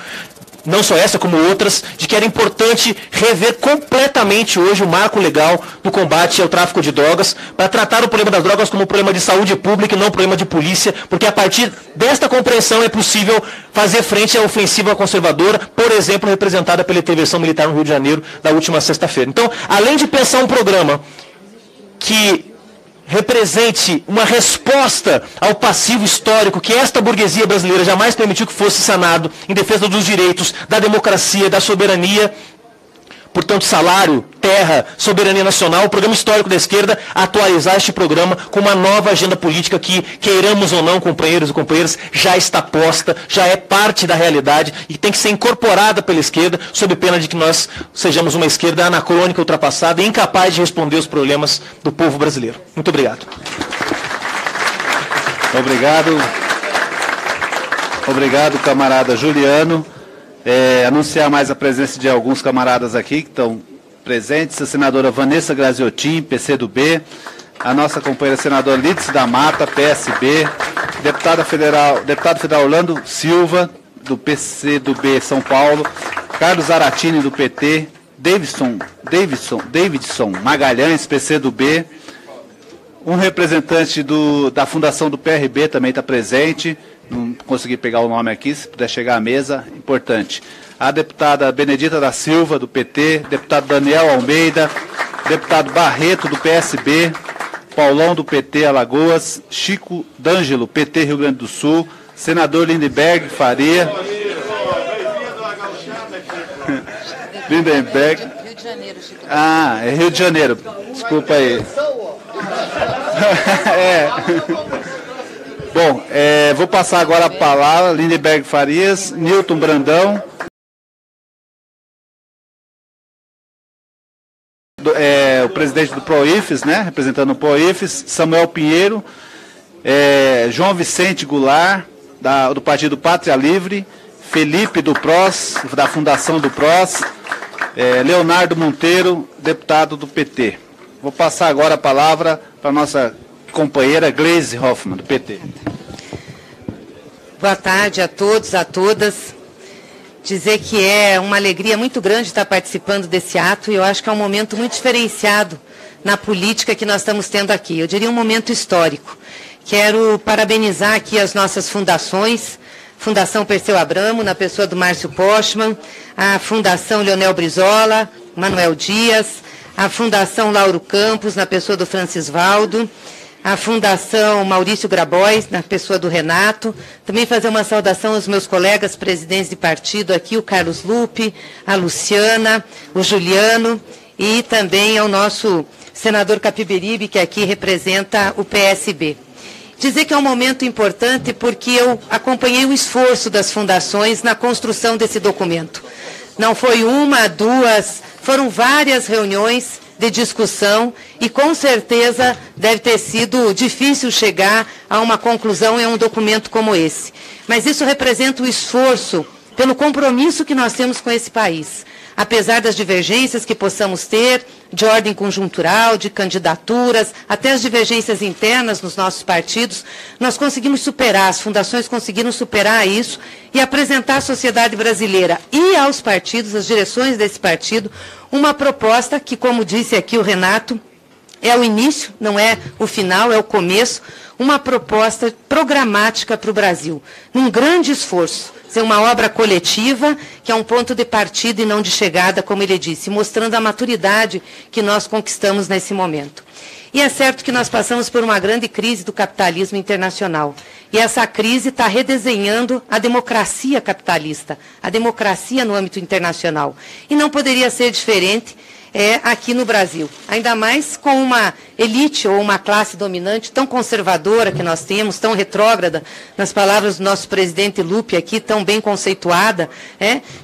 não só essa como outras, de que era importante rever completamente hoje o marco legal do combate ao tráfico de drogas, para tratar o problema das drogas como um problema de saúde pública e não um problema de polícia, porque a partir desta compreensão é possível fazer frente à ofensiva conservadora, por exemplo, representada pela intervenção militar no Rio de Janeiro da última sexta-feira. Então, além de pensar um programa que represente uma resposta ao passivo histórico que esta burguesia brasileira jamais permitiu que fosse sanado em defesa dos direitos, da democracia, da soberania, portanto, salário, terra, soberania nacional, o programa histórico da esquerda, atualizar este programa com uma nova agenda política que, queiramos ou não, companheiros e companheiras, já está posta, já é parte da realidade e tem que ser incorporada pela esquerda, sob pena de que nós sejamos uma esquerda anacrônica, ultrapassada e incapaz de responder os problemas do povo brasileiro. Muito obrigado. Obrigado, camarada Juliano. Anunciar mais a presença de alguns camaradas aqui que estão presentes, a senadora Vanessa Graziotin, PCdoB, a nossa companheira senadora Lídice da Mata, PSB, deputado federal Orlando Silva, do PCdoB São Paulo, Carlos Aratini, do PT, Davidson Magalhães, PCdoB, um representante da fundação do PRB também está presente. Não consegui pegar o nome aqui, se puder chegar à mesa, importante. A deputada Benedita da Silva, do PT, deputado Daniel Almeida, deputado Barreto, do PSB, Paulão, do PT, Alagoas, Chico D'Angelo, PT, Rio Grande do Sul, senador Lindenberg Faria. Lindenberg. Rio de Janeiro, Chico. Ah, é Rio de Janeiro. Desculpa aí. Bom, vou passar agora a palavra, Lindenberg Farias, Nilton Brandão, o presidente do PROIFES, né, representando o PROIFES, Samuel Pinheiro, João Vicente Goulart, do Partido Pátria Livre, Felipe do PROS, da Fundação do PROS, Leonardo Monteiro, deputado do PT. Vou passar agora a palavra para a nossa companheira Gleisi Hoffmann, do PT. Boa tarde a todos, a todas. Dizer que é uma alegria muito grande estar participando desse ato e eu acho que é um momento muito diferenciado na política que nós estamos tendo aqui. Eu diria um momento histórico. Quero parabenizar aqui as nossas fundações, Fundação Perseu Abramo, na pessoa do Márcio Postman, a Fundação Leonel Brizola, Manuel Dias, a Fundação Lauro Campos, na pessoa do Francis Valdo, a Fundação Maurício Grabois, na pessoa do Renato. Também fazer uma saudação aos meus colegas presidentes de partido aqui, o Carlos Lupe, a Luciana, o Juliano e também ao nosso senador Capiberibe, que aqui representa o PSB. Dizer que é um momento importante porque eu acompanhei o esforço das fundações na construção desse documento. Não foi uma, duas, foram várias reuniões de discussão e, com certeza, deve ter sido difícil chegar a uma conclusão em um documento como esse. Mas isso representa o esforço pelo compromisso que nós temos com esse país. Apesar das divergências que possamos ter, de ordem conjuntural, de candidaturas, até as divergências internas nos nossos partidos, nós conseguimos superar, as fundações conseguiram superar isso e apresentar à sociedade brasileira e aos partidos, às direções desse partido, uma proposta que, como disse aqui o Renato, é o início, não é o final, é o começo, uma proposta programática para o Brasil, num grande esforço. Ser uma obra coletiva, que é um ponto de partida e não de chegada, como ele disse, mostrando a maturidade que nós conquistamos nesse momento. E é certo que nós passamos por uma grande crise do capitalismo internacional. E essa crise está redesenhando a democracia capitalista, a democracia no âmbito internacional. E não poderia ser diferente aqui no Brasil. Ainda mais com uma elite ou uma classe dominante tão conservadora que nós temos, tão retrógrada, nas palavras do nosso presidente Lupe aqui, tão bem conceituada,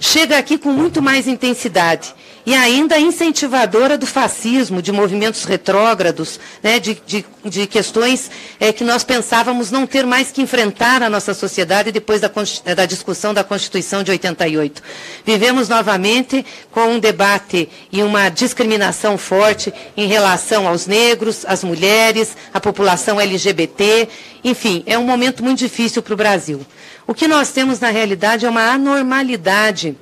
chega aqui com muito mais intensidade. E ainda incentivadora do fascismo, de movimentos retrógrados, de questões que nós pensávamos não ter mais que enfrentar a nossa sociedade depois da discussão da Constituição de 88. Vivemos novamente com um debate e uma discriminação forte em relação aos negros, às mulheres, à população LGBT. Enfim, é um momento muito difícil para o Brasil. O que nós temos, na realidade, é uma anormalidade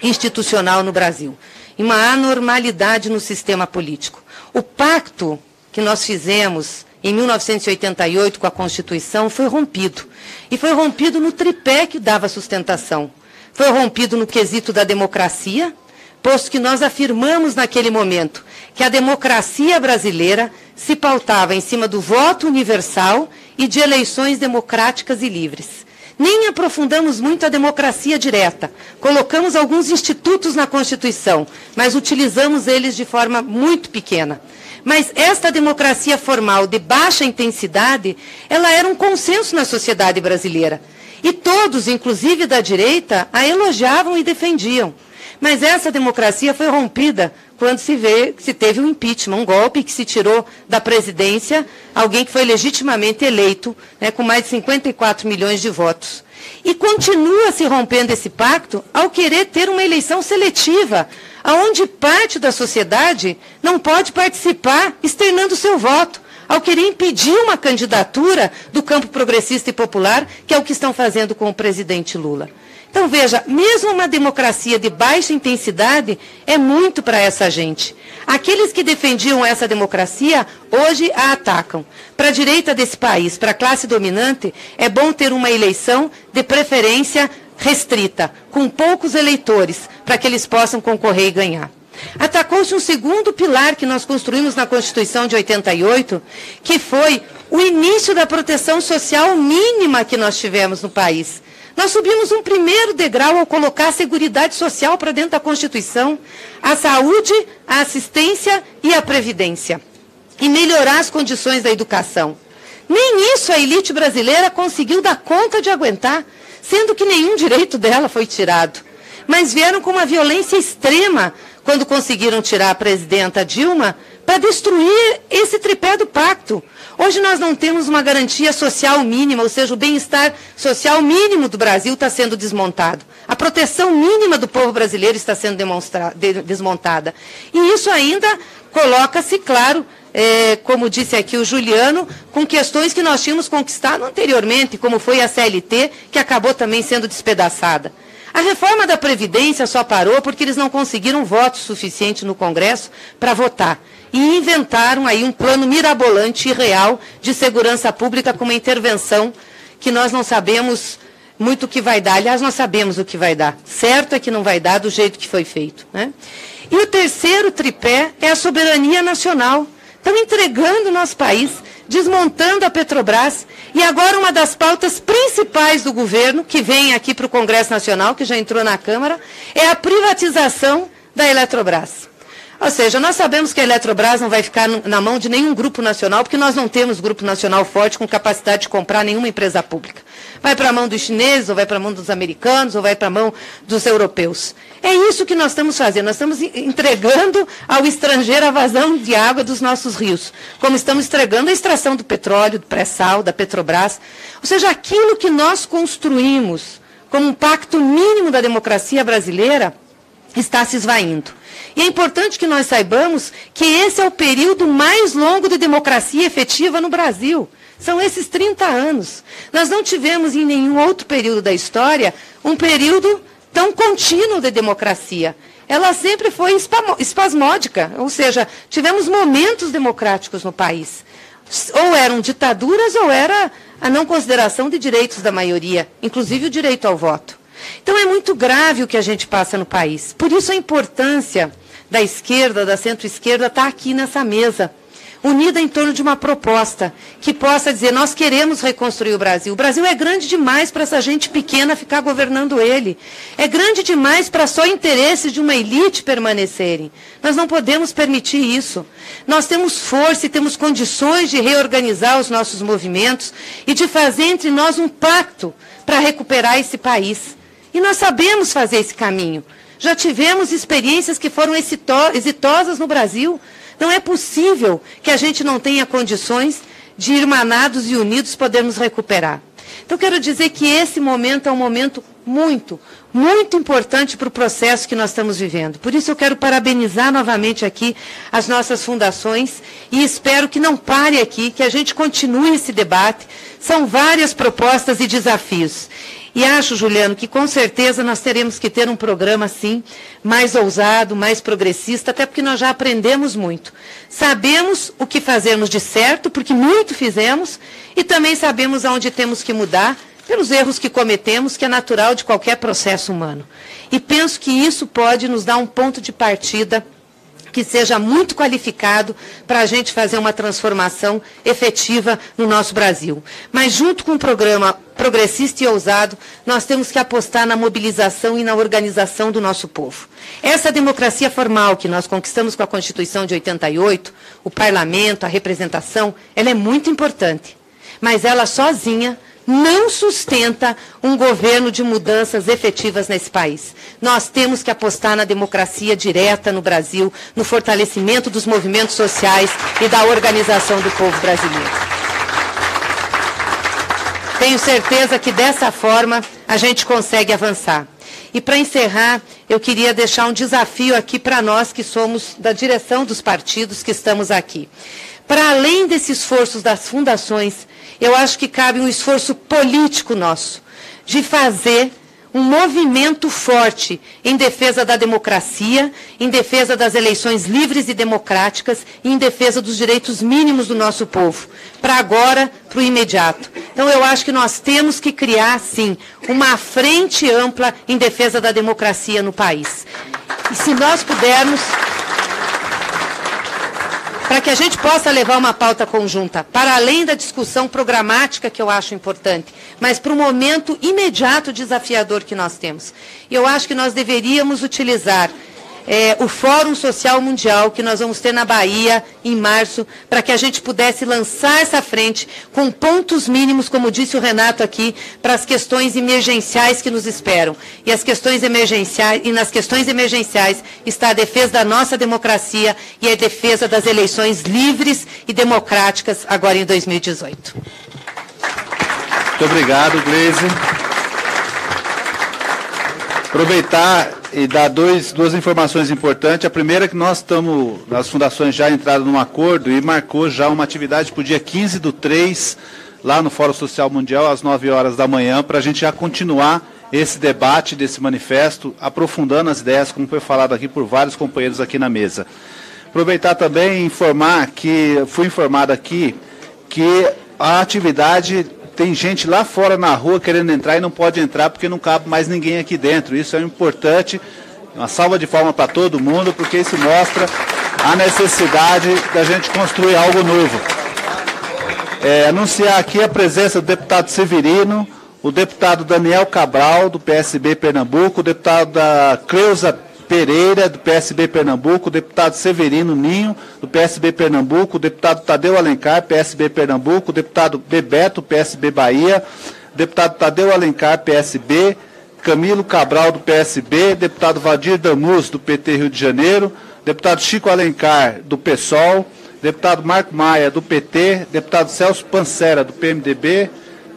institucional no Brasil. E uma anormalidade no sistema político. O pacto que nós fizemos em 1988 com a Constituição foi rompido. E foi rompido no tripé que dava sustentação. Foi rompido no quesito da democracia, posto que nós afirmamos naquele momento que a democracia brasileira se pautava em cima do voto universal e de eleições democráticas e livres. Nem aprofundamos muito a democracia direta. Colocamos alguns institutos na Constituição, mas utilizamos eles de forma muito pequena. Mas esta democracia formal de baixa intensidade, ela era um consenso na sociedade brasileira. E todos, inclusive da direita, a elogiavam e defendiam. Mas essa democracia foi rompida quando se teve um impeachment, um golpe que se tirou da presidência alguém que foi legitimamente eleito, com mais de 54 milhões de votos. E continua se rompendo esse pacto ao querer ter uma eleição seletiva, onde parte da sociedade não pode participar externando seu voto, ao querer impedir uma candidatura do campo progressista e popular, que é o que estão fazendo com o presidente Lula. Então, veja, mesmo uma democracia de baixa intensidade é muito para essa gente. Aqueles que defendiam essa democracia, hoje a atacam. Para a direita desse país, para a classe dominante, é bom ter uma eleição de preferência restrita, com poucos eleitores, para que eles possam concorrer e ganhar. Atacou-se um segundo pilar que nós construímos na Constituição de 88, que foi o início da proteção social mínima que nós tivemos no país. Nós subimos um primeiro degrau ao colocar a Seguridade Social para dentro da Constituição, a saúde, a assistência e a previdência, e melhorar as condições da educação. Nem isso a elite brasileira conseguiu dar conta de aguentar, sendo que nenhum direito dela foi tirado. Mas vieram com uma violência extrema quando conseguiram tirar a presidenta Dilma para destruir esse tripé do pacto. Hoje nós não temos uma garantia social mínima, ou seja, o bem-estar social mínimo do Brasil está sendo desmontado. A proteção mínima do povo brasileiro está sendo desmontada. E isso ainda coloca-se, claro, como disse aqui o Juliano, com questões que nós tínhamos conquistado anteriormente, como foi a CLT, que acabou também sendo despedaçada. A reforma da Previdência só parou porque eles não conseguiram voto suficiente no Congresso para votar. E inventaram aí um plano mirabolante e real de segurança pública com uma intervenção que nós não sabemos muito o que vai dar. Aliás, nós sabemos o que vai dar. Certo é que não vai dar do jeito que foi feito, né? E o terceiro tripé é a soberania nacional. Estão entregando o nosso país, desmontando a Petrobras. E agora uma das pautas principais do governo, que vem aqui para o Congresso Nacional, que já entrou na Câmara, é a privatização da Eletrobras. Ou seja, nós sabemos que a Eletrobras não vai ficar na mão de nenhum grupo nacional, porque nós não temos grupo nacional forte com capacidade de comprar nenhuma empresa pública. Vai para a mão dos chineses, ou vai para a mão dos americanos, ou vai para a mão dos europeus. É isso que nós estamos fazendo. Nós estamos entregando ao estrangeiro a vazão de água dos nossos rios, como estamos entregando a extração do petróleo, do pré-sal, da Petrobras. Ou seja, aquilo que nós construímos como um pacto mínimo da democracia brasileira está se esvaindo. E é importante que nós saibamos que esse é o período mais longo de democracia efetiva no Brasil. São esses 30 anos. Nós não tivemos em nenhum outro período da história um período tão contínuo de democracia. Ela sempre foi espasmódica, ou seja, tivemos momentos democráticos no país. Ou eram ditaduras ou era a não consideração de direitos da maioria, inclusive o direito ao voto. Então é muito grave o que a gente passa no país. Por isso a importância da esquerda, da centro-esquerda, estar aqui nessa mesa, unida em torno de uma proposta que possa dizer, nós queremos reconstruir o Brasil. O Brasil é grande demais para essa gente pequena ficar governando ele. É grande demais para só interesses de uma elite permanecerem. Nós não podemos permitir isso. Nós temos força e temos condições de reorganizar os nossos movimentos e de fazer entre nós um pacto para recuperar esse país. E nós sabemos fazer esse caminho. Já tivemos experiências que foram exitosas no Brasil. Não é possível que a gente não tenha condições de, irmanados e unidos, podermos recuperar. Então, quero dizer que esse momento é um momento muito, muito importante para o processo que nós estamos vivendo. Por isso, eu quero parabenizar novamente aqui as nossas fundações e espero que não pare aqui, que a gente continue esse debate. São várias propostas e desafios. E acho, Juliano, que com certeza nós teremos que ter um programa, sim, mais ousado, mais progressista, até porque nós já aprendemos muito. Sabemos o que fazemos de certo, porque muito fizemos, e também sabemos aonde temos que mudar, pelos erros que cometemos, que é natural de qualquer processo humano. E penso que isso pode nos dar um ponto de partida que seja muito qualificado para a gente fazer uma transformação efetiva no nosso Brasil. Mas, junto com um programa progressista e ousado, nós temos que apostar na mobilização e na organização do nosso povo. Essa democracia formal que nós conquistamos com a Constituição de 88, o parlamento, a representação, ela é muito importante. Mas ela sozinha não sustenta um governo de mudanças efetivas nesse país. Nós temos que apostar na democracia direta no Brasil, no fortalecimento dos movimentos sociais e da organização do povo brasileiro. Tenho certeza que dessa forma a gente consegue avançar. E para encerrar, eu queria deixar um desafio aqui para nós que somos da direção dos partidos que estamos aqui. Para além desse esforço das fundações, eu acho que cabe um esforço político nosso, de fazer um movimento forte em defesa da democracia, em defesa das eleições livres e democráticas e em defesa dos direitos mínimos do nosso povo, para agora, para o imediato. Então, eu acho que nós temos que criar, sim, uma frente ampla em defesa da democracia no país. E se nós pudermos, para que a gente possa levar uma pauta conjunta, para além da discussão programática, que eu acho importante, mas para o momento imediato desafiador que nós temos. Eu acho que nós deveríamos utilizar o Fórum Social Mundial, que nós vamos ter na Bahia, em março, para que a gente pudesse lançar essa frente com pontos mínimos, como disse o Renato aqui, para as questões emergenciais que nos esperam. E as questões emergenciais, e nas questões emergenciais está a defesa da nossa democracia e a defesa das eleições livres e democráticas agora em 2018. Muito obrigado, Gleisi. Aproveitar e dar duas informações importantes. A primeira é que nós estamos, as fundações já entraram num acordo e marcou já uma atividade para o dia 15/3, lá no Fórum Social Mundial, às 9 horas da manhã, para a gente já continuar esse debate desse manifesto, aprofundando as ideias, como foi falado aqui por vários companheiros aqui na mesa. Aproveitar também e informar que, fui informado aqui, que a atividade tem gente lá fora na rua querendo entrar e não pode entrar porque não cabe mais ninguém aqui dentro. Isso é importante, uma salva de palmas para todo mundo, porque isso mostra a necessidade da gente construir algo novo. Anunciar aqui a presença do deputado Severino, o deputado Daniel Cabral, do PSB Pernambuco, o deputado da Cleusa Pereira, do PSB Pernambuco, o deputado Severino Ninho, do PSB Pernambuco, o deputado Tadeu Alencar, PSB Pernambuco, o deputado Bebeto, PSB Bahia, o deputado Tadeu Alencar, PSB, Camilo Cabral, do PSB, deputado Valdir Damus, do PT Rio de Janeiro, deputado Chico Alencar, do PSOL, deputado Marco Maia, do PT, deputado Celso Pancera, do PMDB,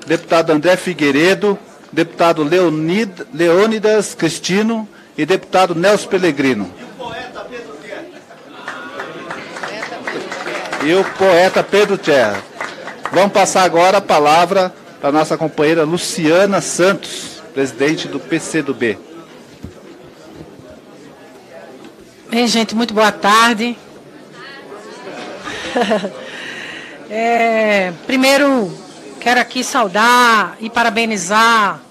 deputado André Figueiredo, deputado Leônidas Cristino e deputado Nelson Pellegrino. E o poeta Pedro Terra. Vamos passar agora a palavra para a nossa companheira Luciana Santos, presidente do PCdoB. Bem, gente, muito boa tarde. Primeiro, quero aqui saudar e parabenizar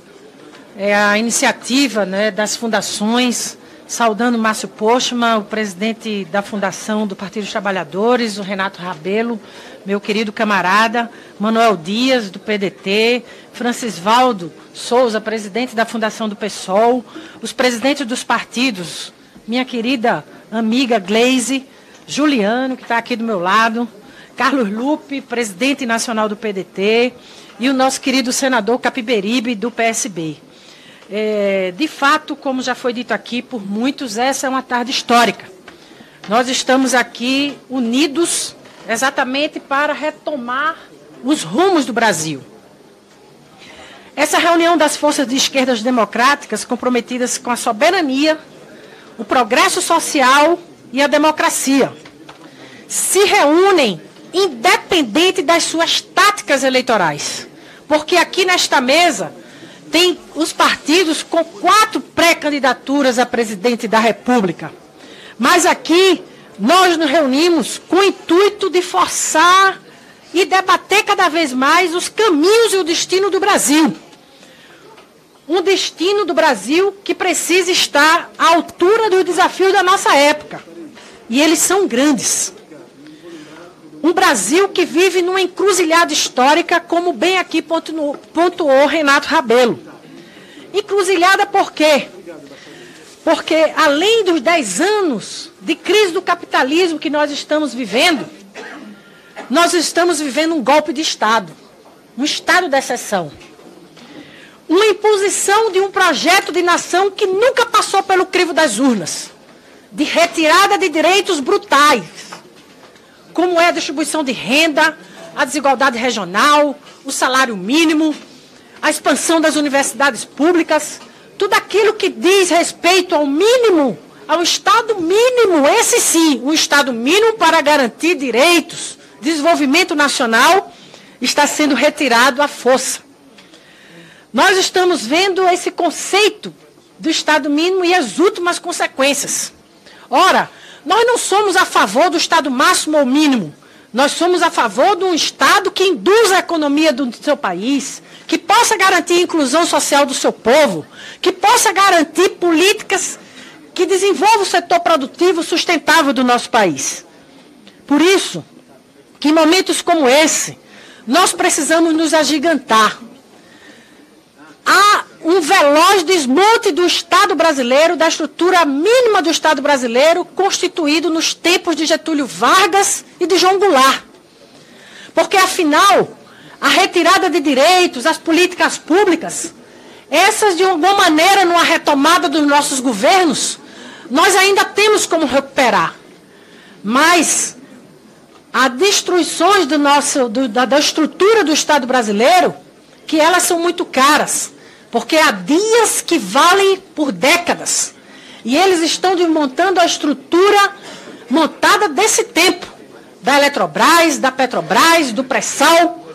a iniciativa, né, das fundações, saudando Márcio Postman, o presidente da Fundação do Partido dos Trabalhadores, o Renato Rabelo, meu querido camarada, Manuel Dias, do PDT, Francisvaldo Souza, presidente da Fundação do PSOL, os presidentes dos partidos, minha querida amiga Gleise, Juliano, que está aqui do meu lado, Carlos Lupe, presidente nacional do PDT, e o nosso querido senador Capiberibe, do PSB. De fato, como já foi dito aqui por muitos, essa é uma tarde histórica. Nós estamos aqui unidos exatamente para retomar os rumos do Brasil. Essa reunião das forças de esquerdas democráticas comprometidas com a soberania, o progresso social e a democracia se reúnem independente das suas táticas eleitorais. Porque aqui nesta mesa tem os partidos com 4 pré-candidaturas a presidente da República. Mas aqui nós nos reunimos com o intuito de forçar e debater cada vez mais os caminhos e o destino do Brasil. Um destino do Brasil que precisa estar à altura dos desafios da nossa época. E eles são grandes. Um Brasil que vive numa encruzilhada histórica, como bem aqui pontuou Renato Rabelo. Encruzilhada por quê? Porque, além dos 10 anos de crise do capitalismo que nós estamos vivendo, nós estamos vivendo um golpe de Estado, um estado de exceção. Uma imposição de um projeto de nação que nunca passou pelo crivo das urnas, de retirada de direitos brutais, como é a distribuição de renda, a desigualdade regional, o salário mínimo, a expansão das universidades públicas, tudo aquilo que diz respeito ao mínimo, ao Estado mínimo, esse sim, um Estado mínimo para garantir direitos, desenvolvimento nacional, está sendo retirado à força. Nós estamos vendo esse conceito do Estado mínimo e as últimas consequências. Ora, nós não somos a favor do Estado máximo ou mínimo. Nós somos a favor de um Estado que induza a economia do seu país, que possa garantir a inclusão social do seu povo, que possa garantir políticas que desenvolvam o setor produtivo sustentável do nosso país. Por isso, que em momentos como esse, nós precisamos nos agigantar. Há um veloz desmonte do Estado brasileiro, da estrutura mínima do Estado brasileiro, constituído nos tempos de Getúlio Vargas e de João Goulart. Porque, afinal, a retirada de direitos, as políticas públicas, essas, de alguma maneira, numa retomada dos nossos governos, nós ainda temos como recuperar. Mas há destruições da estrutura do Estado brasileiro, que elas são muito caras, porque há dias que valem por décadas. E eles estão desmontando a estrutura montada desse tempo, da Eletrobras, da Petrobras, do pré-sal,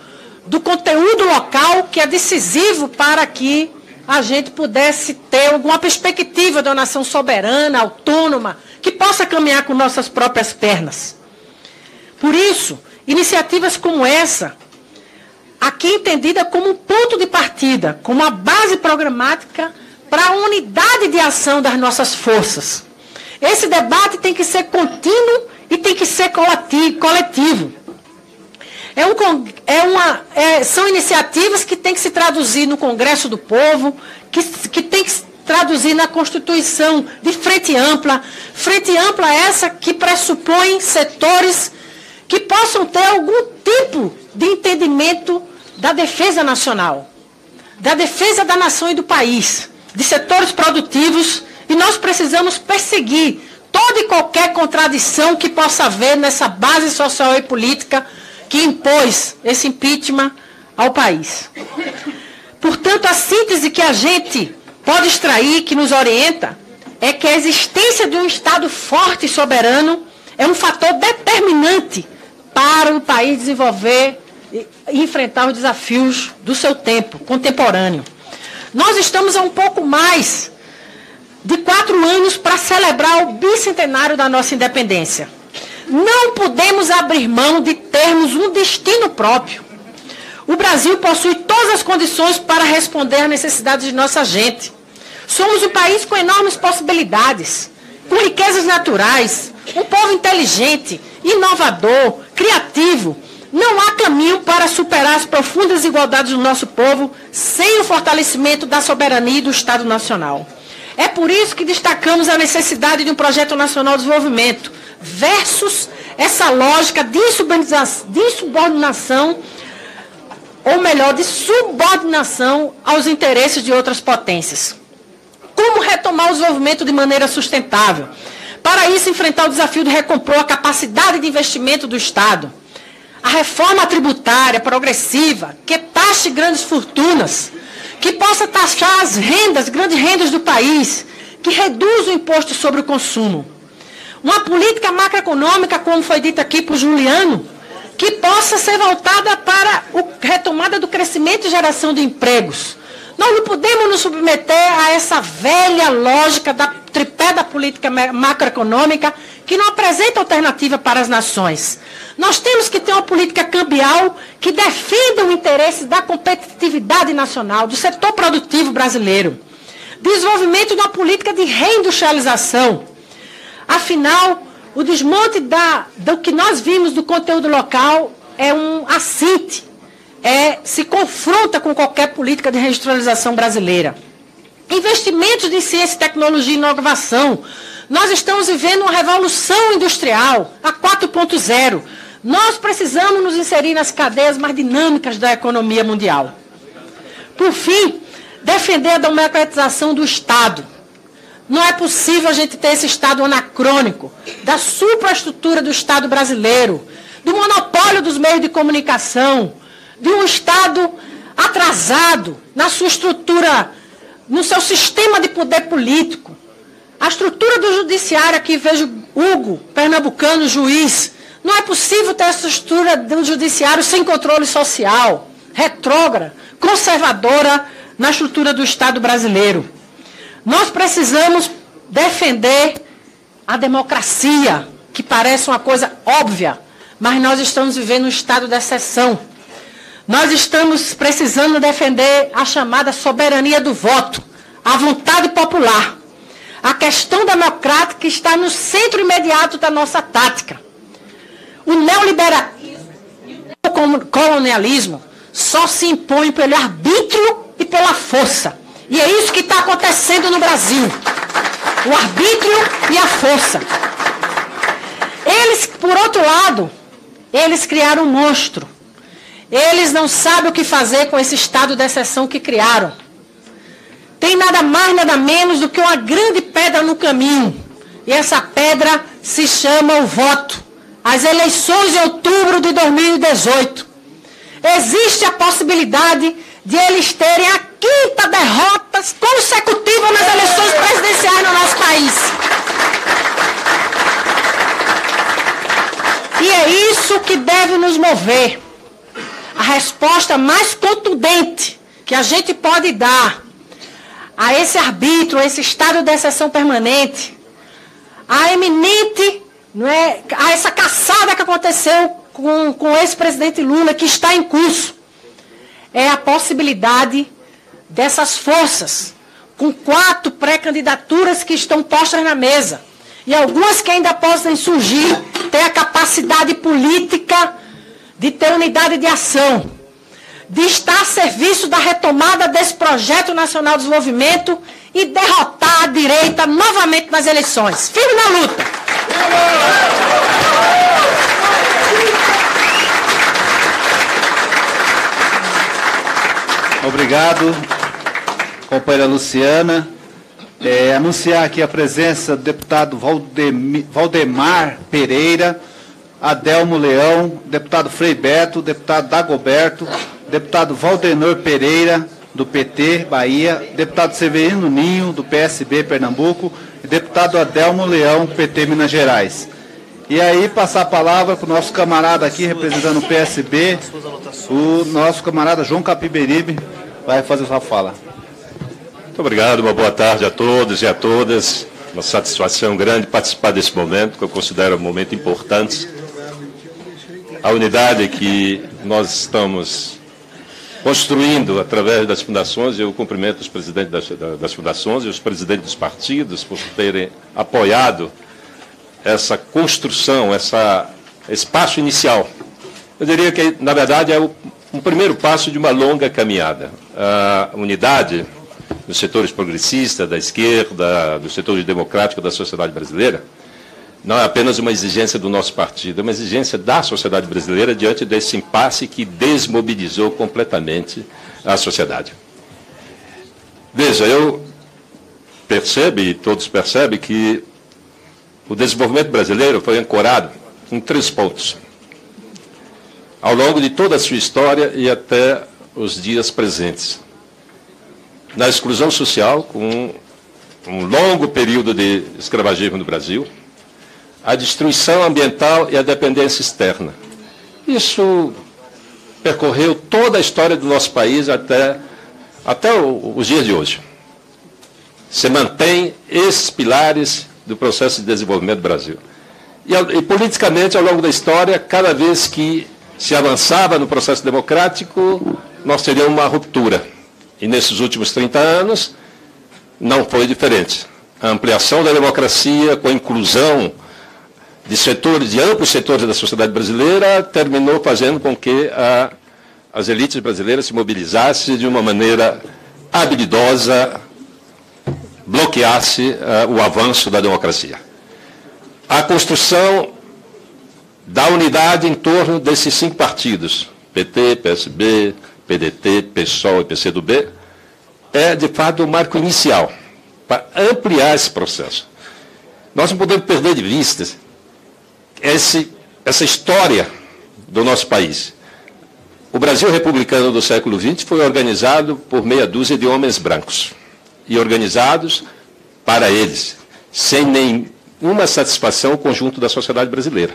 do conteúdo local, que é decisivo para que a gente pudesse ter alguma perspectiva de uma nação soberana, autônoma, que possa caminhar com nossas próprias pernas. Por isso, iniciativas como essa, aqui entendida como um ponto de partida, como uma base programática para a unidade de ação das nossas forças. Esse debate tem que ser contínuo e tem que ser coletivo. São iniciativas que têm que se traduzir no Congresso do Povo, que têm que traduzir na constituição de frente ampla essa que pressupõe setores que possam ter algum tipo de entendimento da defesa nacional, da defesa da nação e do país, de setores produtivos, e nós precisamos perseguir toda e qualquer contradição que possa haver nessa base social e política que impôs esse impeachment ao país. Portanto, a síntese que a gente pode extrair, que nos orienta, é que a existência de um Estado forte e soberano é um fator determinante para o país desenvolver e enfrentar os desafios do seu tempo, contemporâneo. Nós estamos há um pouco mais de 4 anos para celebrar o bicentenário da nossa independência. Não podemos abrir mão de termos um destino próprio. O Brasil possui todas as condições para responder às necessidades de nossa gente. Somos um país com enormes possibilidades, com riquezas naturais, um povo inteligente, inovador, criativo. Não há caminho para superar as profundas desigualdades do nosso povo sem o fortalecimento da soberania e do Estado Nacional. É por isso que destacamos a necessidade de um projeto nacional de desenvolvimento versus essa lógica de insubordinação, ou melhor, de subordinação aos interesses de outras potências. Como retomar o desenvolvimento de maneira sustentável? Para isso, enfrentar o desafio de recompor a capacidade de investimento do Estado. A reforma tributária progressiva, que taxe grandes fortunas, que possa taxar as rendas, grandes rendas do país, que reduza o imposto sobre o consumo. Uma política macroeconômica, como foi dito aqui por Juliano, que possa ser voltada para a retomada do crescimento e geração de empregos. Nós não podemos nos submeter a essa velha lógica da tripé da política macroeconômica que não apresenta alternativa para as nações. Nós temos que ter uma política cambial que defenda o interesse da competitividade nacional, do setor produtivo brasileiro. Desenvolvimento de uma política de reindustrialização. Afinal, o desmonte do que nós vimos do conteúdo local é um assinte, se confronta com qualquer política de reindustrialização brasileira. Investimentos de ciência, tecnologia e inovação. Nós estamos vivendo uma revolução industrial, a 4.0. Nós precisamos nos inserir nas cadeias mais dinâmicas da economia mundial. Por fim, defender a democratização do Estado. Não é possível a gente ter esse Estado anacrônico, da supraestrutura do Estado brasileiro, do monopólio dos meios de comunicação, de um Estado atrasado na sua estrutura, no seu sistema de poder político. A estrutura do judiciário, aqui vejo Hugo, pernambucano, juiz. Não é possível ter essa estrutura do judiciário sem controle social, retrógrada, conservadora na estrutura do Estado brasileiro. Nós precisamos defender a democracia, que parece uma coisa óbvia, mas nós estamos vivendo um estado de exceção. Nós estamos precisando defender a chamada soberania do voto, a vontade popular. A questão democrática está no centro imediato da nossa tática. O neoliberalismo e o colonialismo só se impõem pelo arbítrio e pela força. E é isso que está acontecendo no Brasil. O arbítrio e a força. Eles, por outro lado, eles criaram um monstro. Eles não sabem o que fazer com esse estado de exceção que criaram. Tem nada mais, nada menos do que uma grande pedra no caminho. E essa pedra se chama o voto. As eleições de outubro de 2018. Existe a possibilidade de eles terem a 5ª derrota consecutiva nas eleições presidenciais no nosso país. E é isso que deve nos mover. A resposta mais contundente que a gente pode dar a esse arbítrio, a esse estado de exceção permanente, a eminente, a essa caçada que aconteceu com esse presidente Lula, que está em curso, é a possibilidade dessas forças, com 4 pré-candidaturas que estão postas na mesa, e algumas que ainda possam surgir, ter a capacidade política de ter unidade de ação, de estar a serviço da retomada desse projeto nacional de desenvolvimento e derrotar a direita novamente nas eleições. Firme na luta! Obrigado, companheira Luciana. Anunciar aqui a presença do deputado Valdemar Pereira, Adelmo Leão, deputado Frei Beto, deputado Dagoberto, deputado Valdenor Pereira, do PT, Bahia, deputado Severino Ninho, do PSB, Pernambuco, e deputado Adelmo Leão, PT, Minas Gerais. E aí, passar a palavra para o nosso camarada aqui, representando o PSB, o nosso camarada João Capiberibe, vai fazer sua fala. Muito obrigado, uma boa tarde a todos e a todas. Uma satisfação grande participar desse momento, que eu considero um momento importante. A unidade que nós estamos construindo através das fundações, eu cumprimento os presidentes das fundações e os presidentes dos partidos por terem apoiado essa construção, esse passo inicial. Eu diria que, na verdade, é um primeiro passo de uma longa caminhada. A unidade dos setores progressistas, da esquerda, dos setores democráticos da sociedade brasileira, não é apenas uma exigência do nosso partido, é uma exigência da sociedade brasileira diante desse impasse que desmobilizou completamente a sociedade. Veja, eu percebo, e todos percebem, que o desenvolvimento brasileiro foi ancorado em 3 pontos, ao longo de toda a sua história e até os dias presentes. Na exclusão social, com um longo período de escravagismo no Brasil, a destruição ambiental e a dependência externa. Isso percorreu toda a história do nosso país até os dias de hoje. Se mantém esses pilares do processo de desenvolvimento do Brasil. E politicamente, ao longo da história, cada vez que se avançava no processo democrático, nós teríamos uma ruptura. E nesses últimos 30 anos, não foi diferente. A ampliação da democracia, com a inclusão de amplos setores da sociedade brasileira, terminou fazendo com que as elites brasileiras se mobilizassem de uma maneira habilidosa, bloqueasse o avanço da democracia. A construção da unidade em torno desses 5 partidos, PT, PSB, PDT, PSOL e PCdoB, é, de fato, o marco inicial para ampliar esse processo. Nós não podemos perder de vista essa história do nosso país. O Brasil republicano do século XX foi organizado por meia dúzia de homens brancos, e organizados para eles, sem nenhuma satisfação ao conjunto da sociedade brasileira.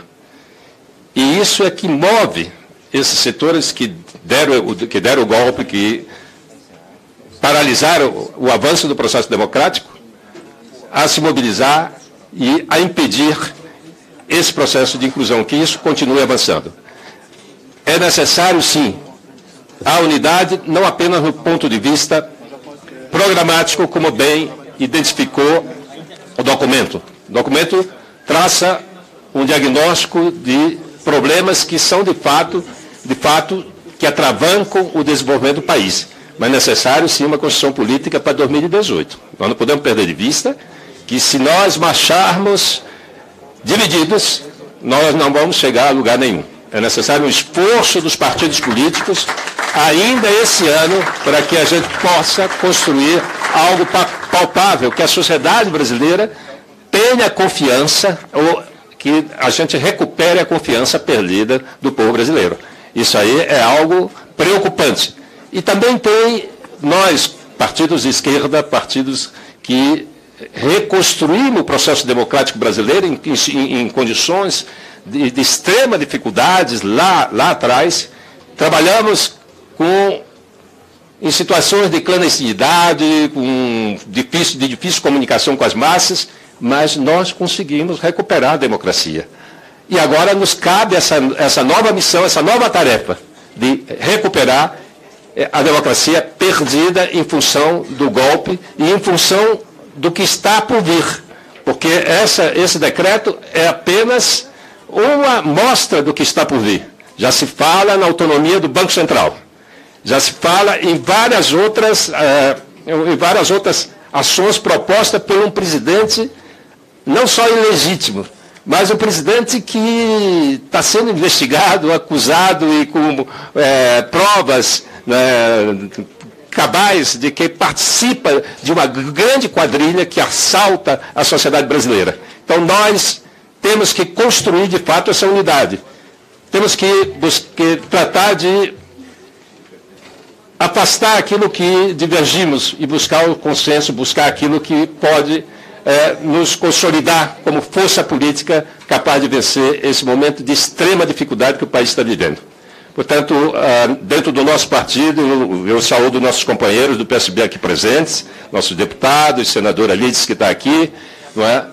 E isso é que move esses setores que deram o golpe, que paralisaram o avanço do processo democrático, a se mobilizar e a impedir esse processo de inclusão, que isso continue avançando. É necessário, sim, a unidade, não apenas no ponto de vista programático, como bem identificou o documento. O documento traça um diagnóstico de problemas que são, de fato, que atravancam o desenvolvimento do país. Mas é necessário, sim, uma construção política para 2018. Nós não podemos perder de vista que, se nós marcharmos divididos, nós não vamos chegar a lugar nenhum. É necessário um esforço dos partidos políticos, ainda esse ano, para que a gente possa construir algo palpável, que a sociedade brasileira tenha confiança, ou que a gente recupere a confiança perdida do povo brasileiro. Isso aí é algo preocupante. E também tem nós, partidos de esquerda, partidos que reconstruímos o processo democrático brasileiro em condições de extrema dificuldades lá atrás. Trabalhamos em situações de clandestinidade, de difícil comunicação com as massas, mas nós conseguimos recuperar a democracia. E agora nos cabe essa nova missão, essa nova tarefa de recuperar a democracia perdida em função do golpe e em função do que está por vir. Porque esse decreto é apenas uma mostra do que está por vir. Já se fala na autonomia do Banco Central. Já se fala em várias outras ações propostas por um presidente não só ilegítimo, mas um presidente que está sendo investigado, acusado e com provas, né, cabais de que participa de uma grande quadrilha que assalta a sociedade brasileira. Então nós temos que construir de fato essa unidade. Temos que tratar de afastar aquilo que divergimos e buscar o consenso, buscar aquilo que pode nos consolidar como força política capaz de vencer esse momento de extrema dificuldade que o país está vivendo. Portanto, dentro do nosso partido, eu saúdo nossos companheiros do PSB aqui presentes, nossos deputados, senadora Lides que está aqui, não é?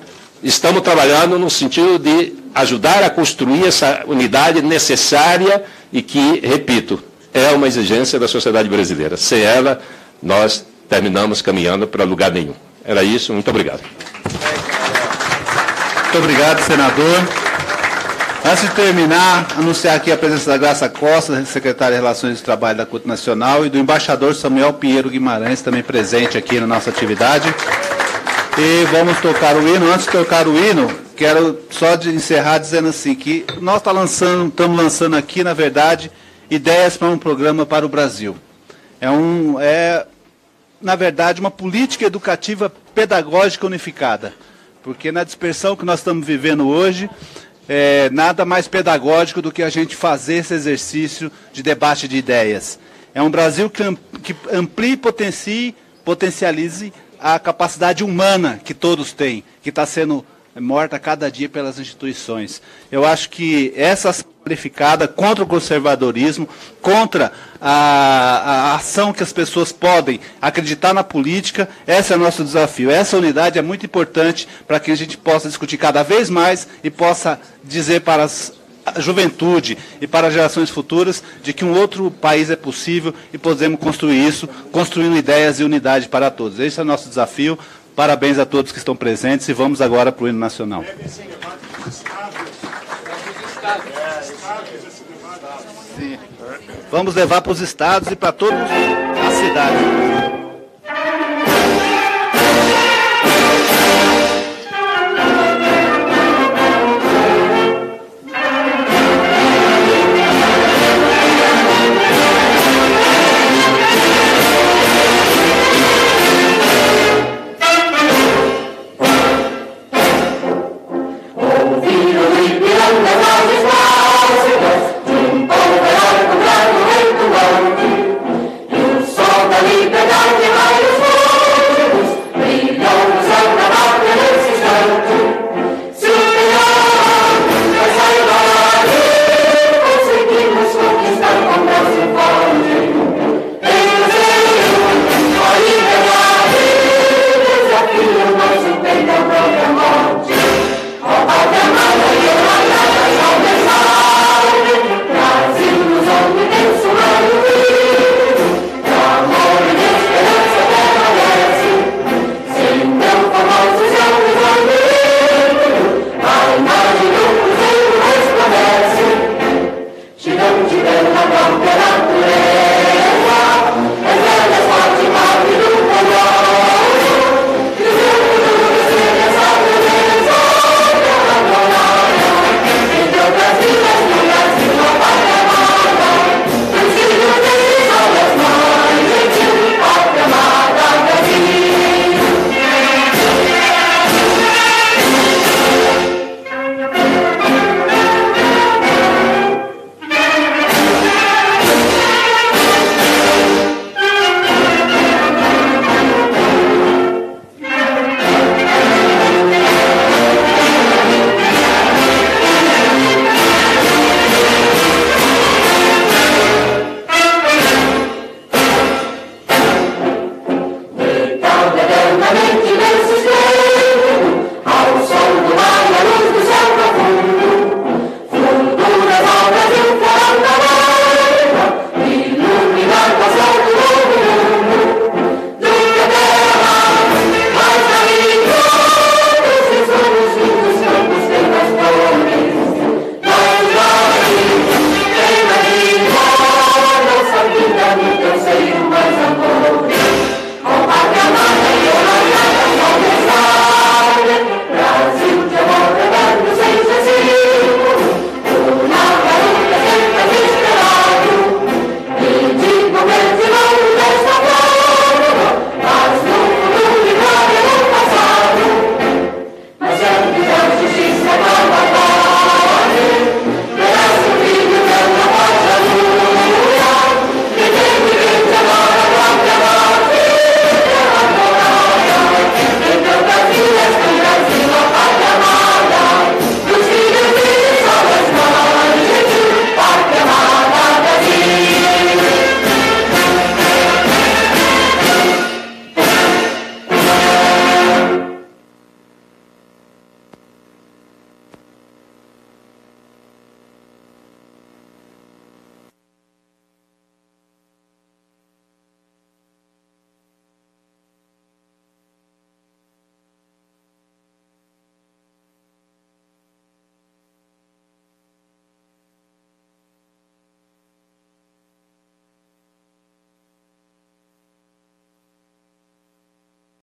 Estamos trabalhando no sentido de ajudar a construir essa unidade necessária e que, repito, é uma exigência da sociedade brasileira. Sem ela, nós terminamos caminhando para lugar nenhum. Era isso, muito obrigado. Muito obrigado, senador. Antes de terminar, anunciar aqui a presença da Graça Costa, secretária de Relações do Trabalho da CUT Nacional, e do embaixador Samuel Pinheiro Guimarães, também presente aqui na nossa atividade. E vamos tocar o hino. Antes de tocar o hino, quero só encerrar dizendo assim, que nós estamos lançando aqui, na verdade, ideias para um programa para o Brasil. Na verdade, uma política educativa pedagógica unificada. Porque na dispersão que nós estamos vivendo hoje, nada mais pedagógico do que a gente fazer esse exercício de debate de ideias. É um Brasil que amplie e potencialize a capacidade humana que todos têm, que está sendo morta cada dia pelas instituições. Eu acho que essa ação qualificada contra o conservadorismo, contra a ação que as pessoas podem acreditar na política, esse é o nosso desafio. Essa unidade é muito importante para que a gente possa discutir cada vez mais e possa dizer para a juventude e para as gerações futuras de que um outro país é possível e podemos construir isso, construindo ideias e unidade para todos. Esse é o nosso desafio. Parabéns a todos que estão presentes e vamos agora para o hino nacional. Sim. Vamos levar para os estados e para todas as cidades.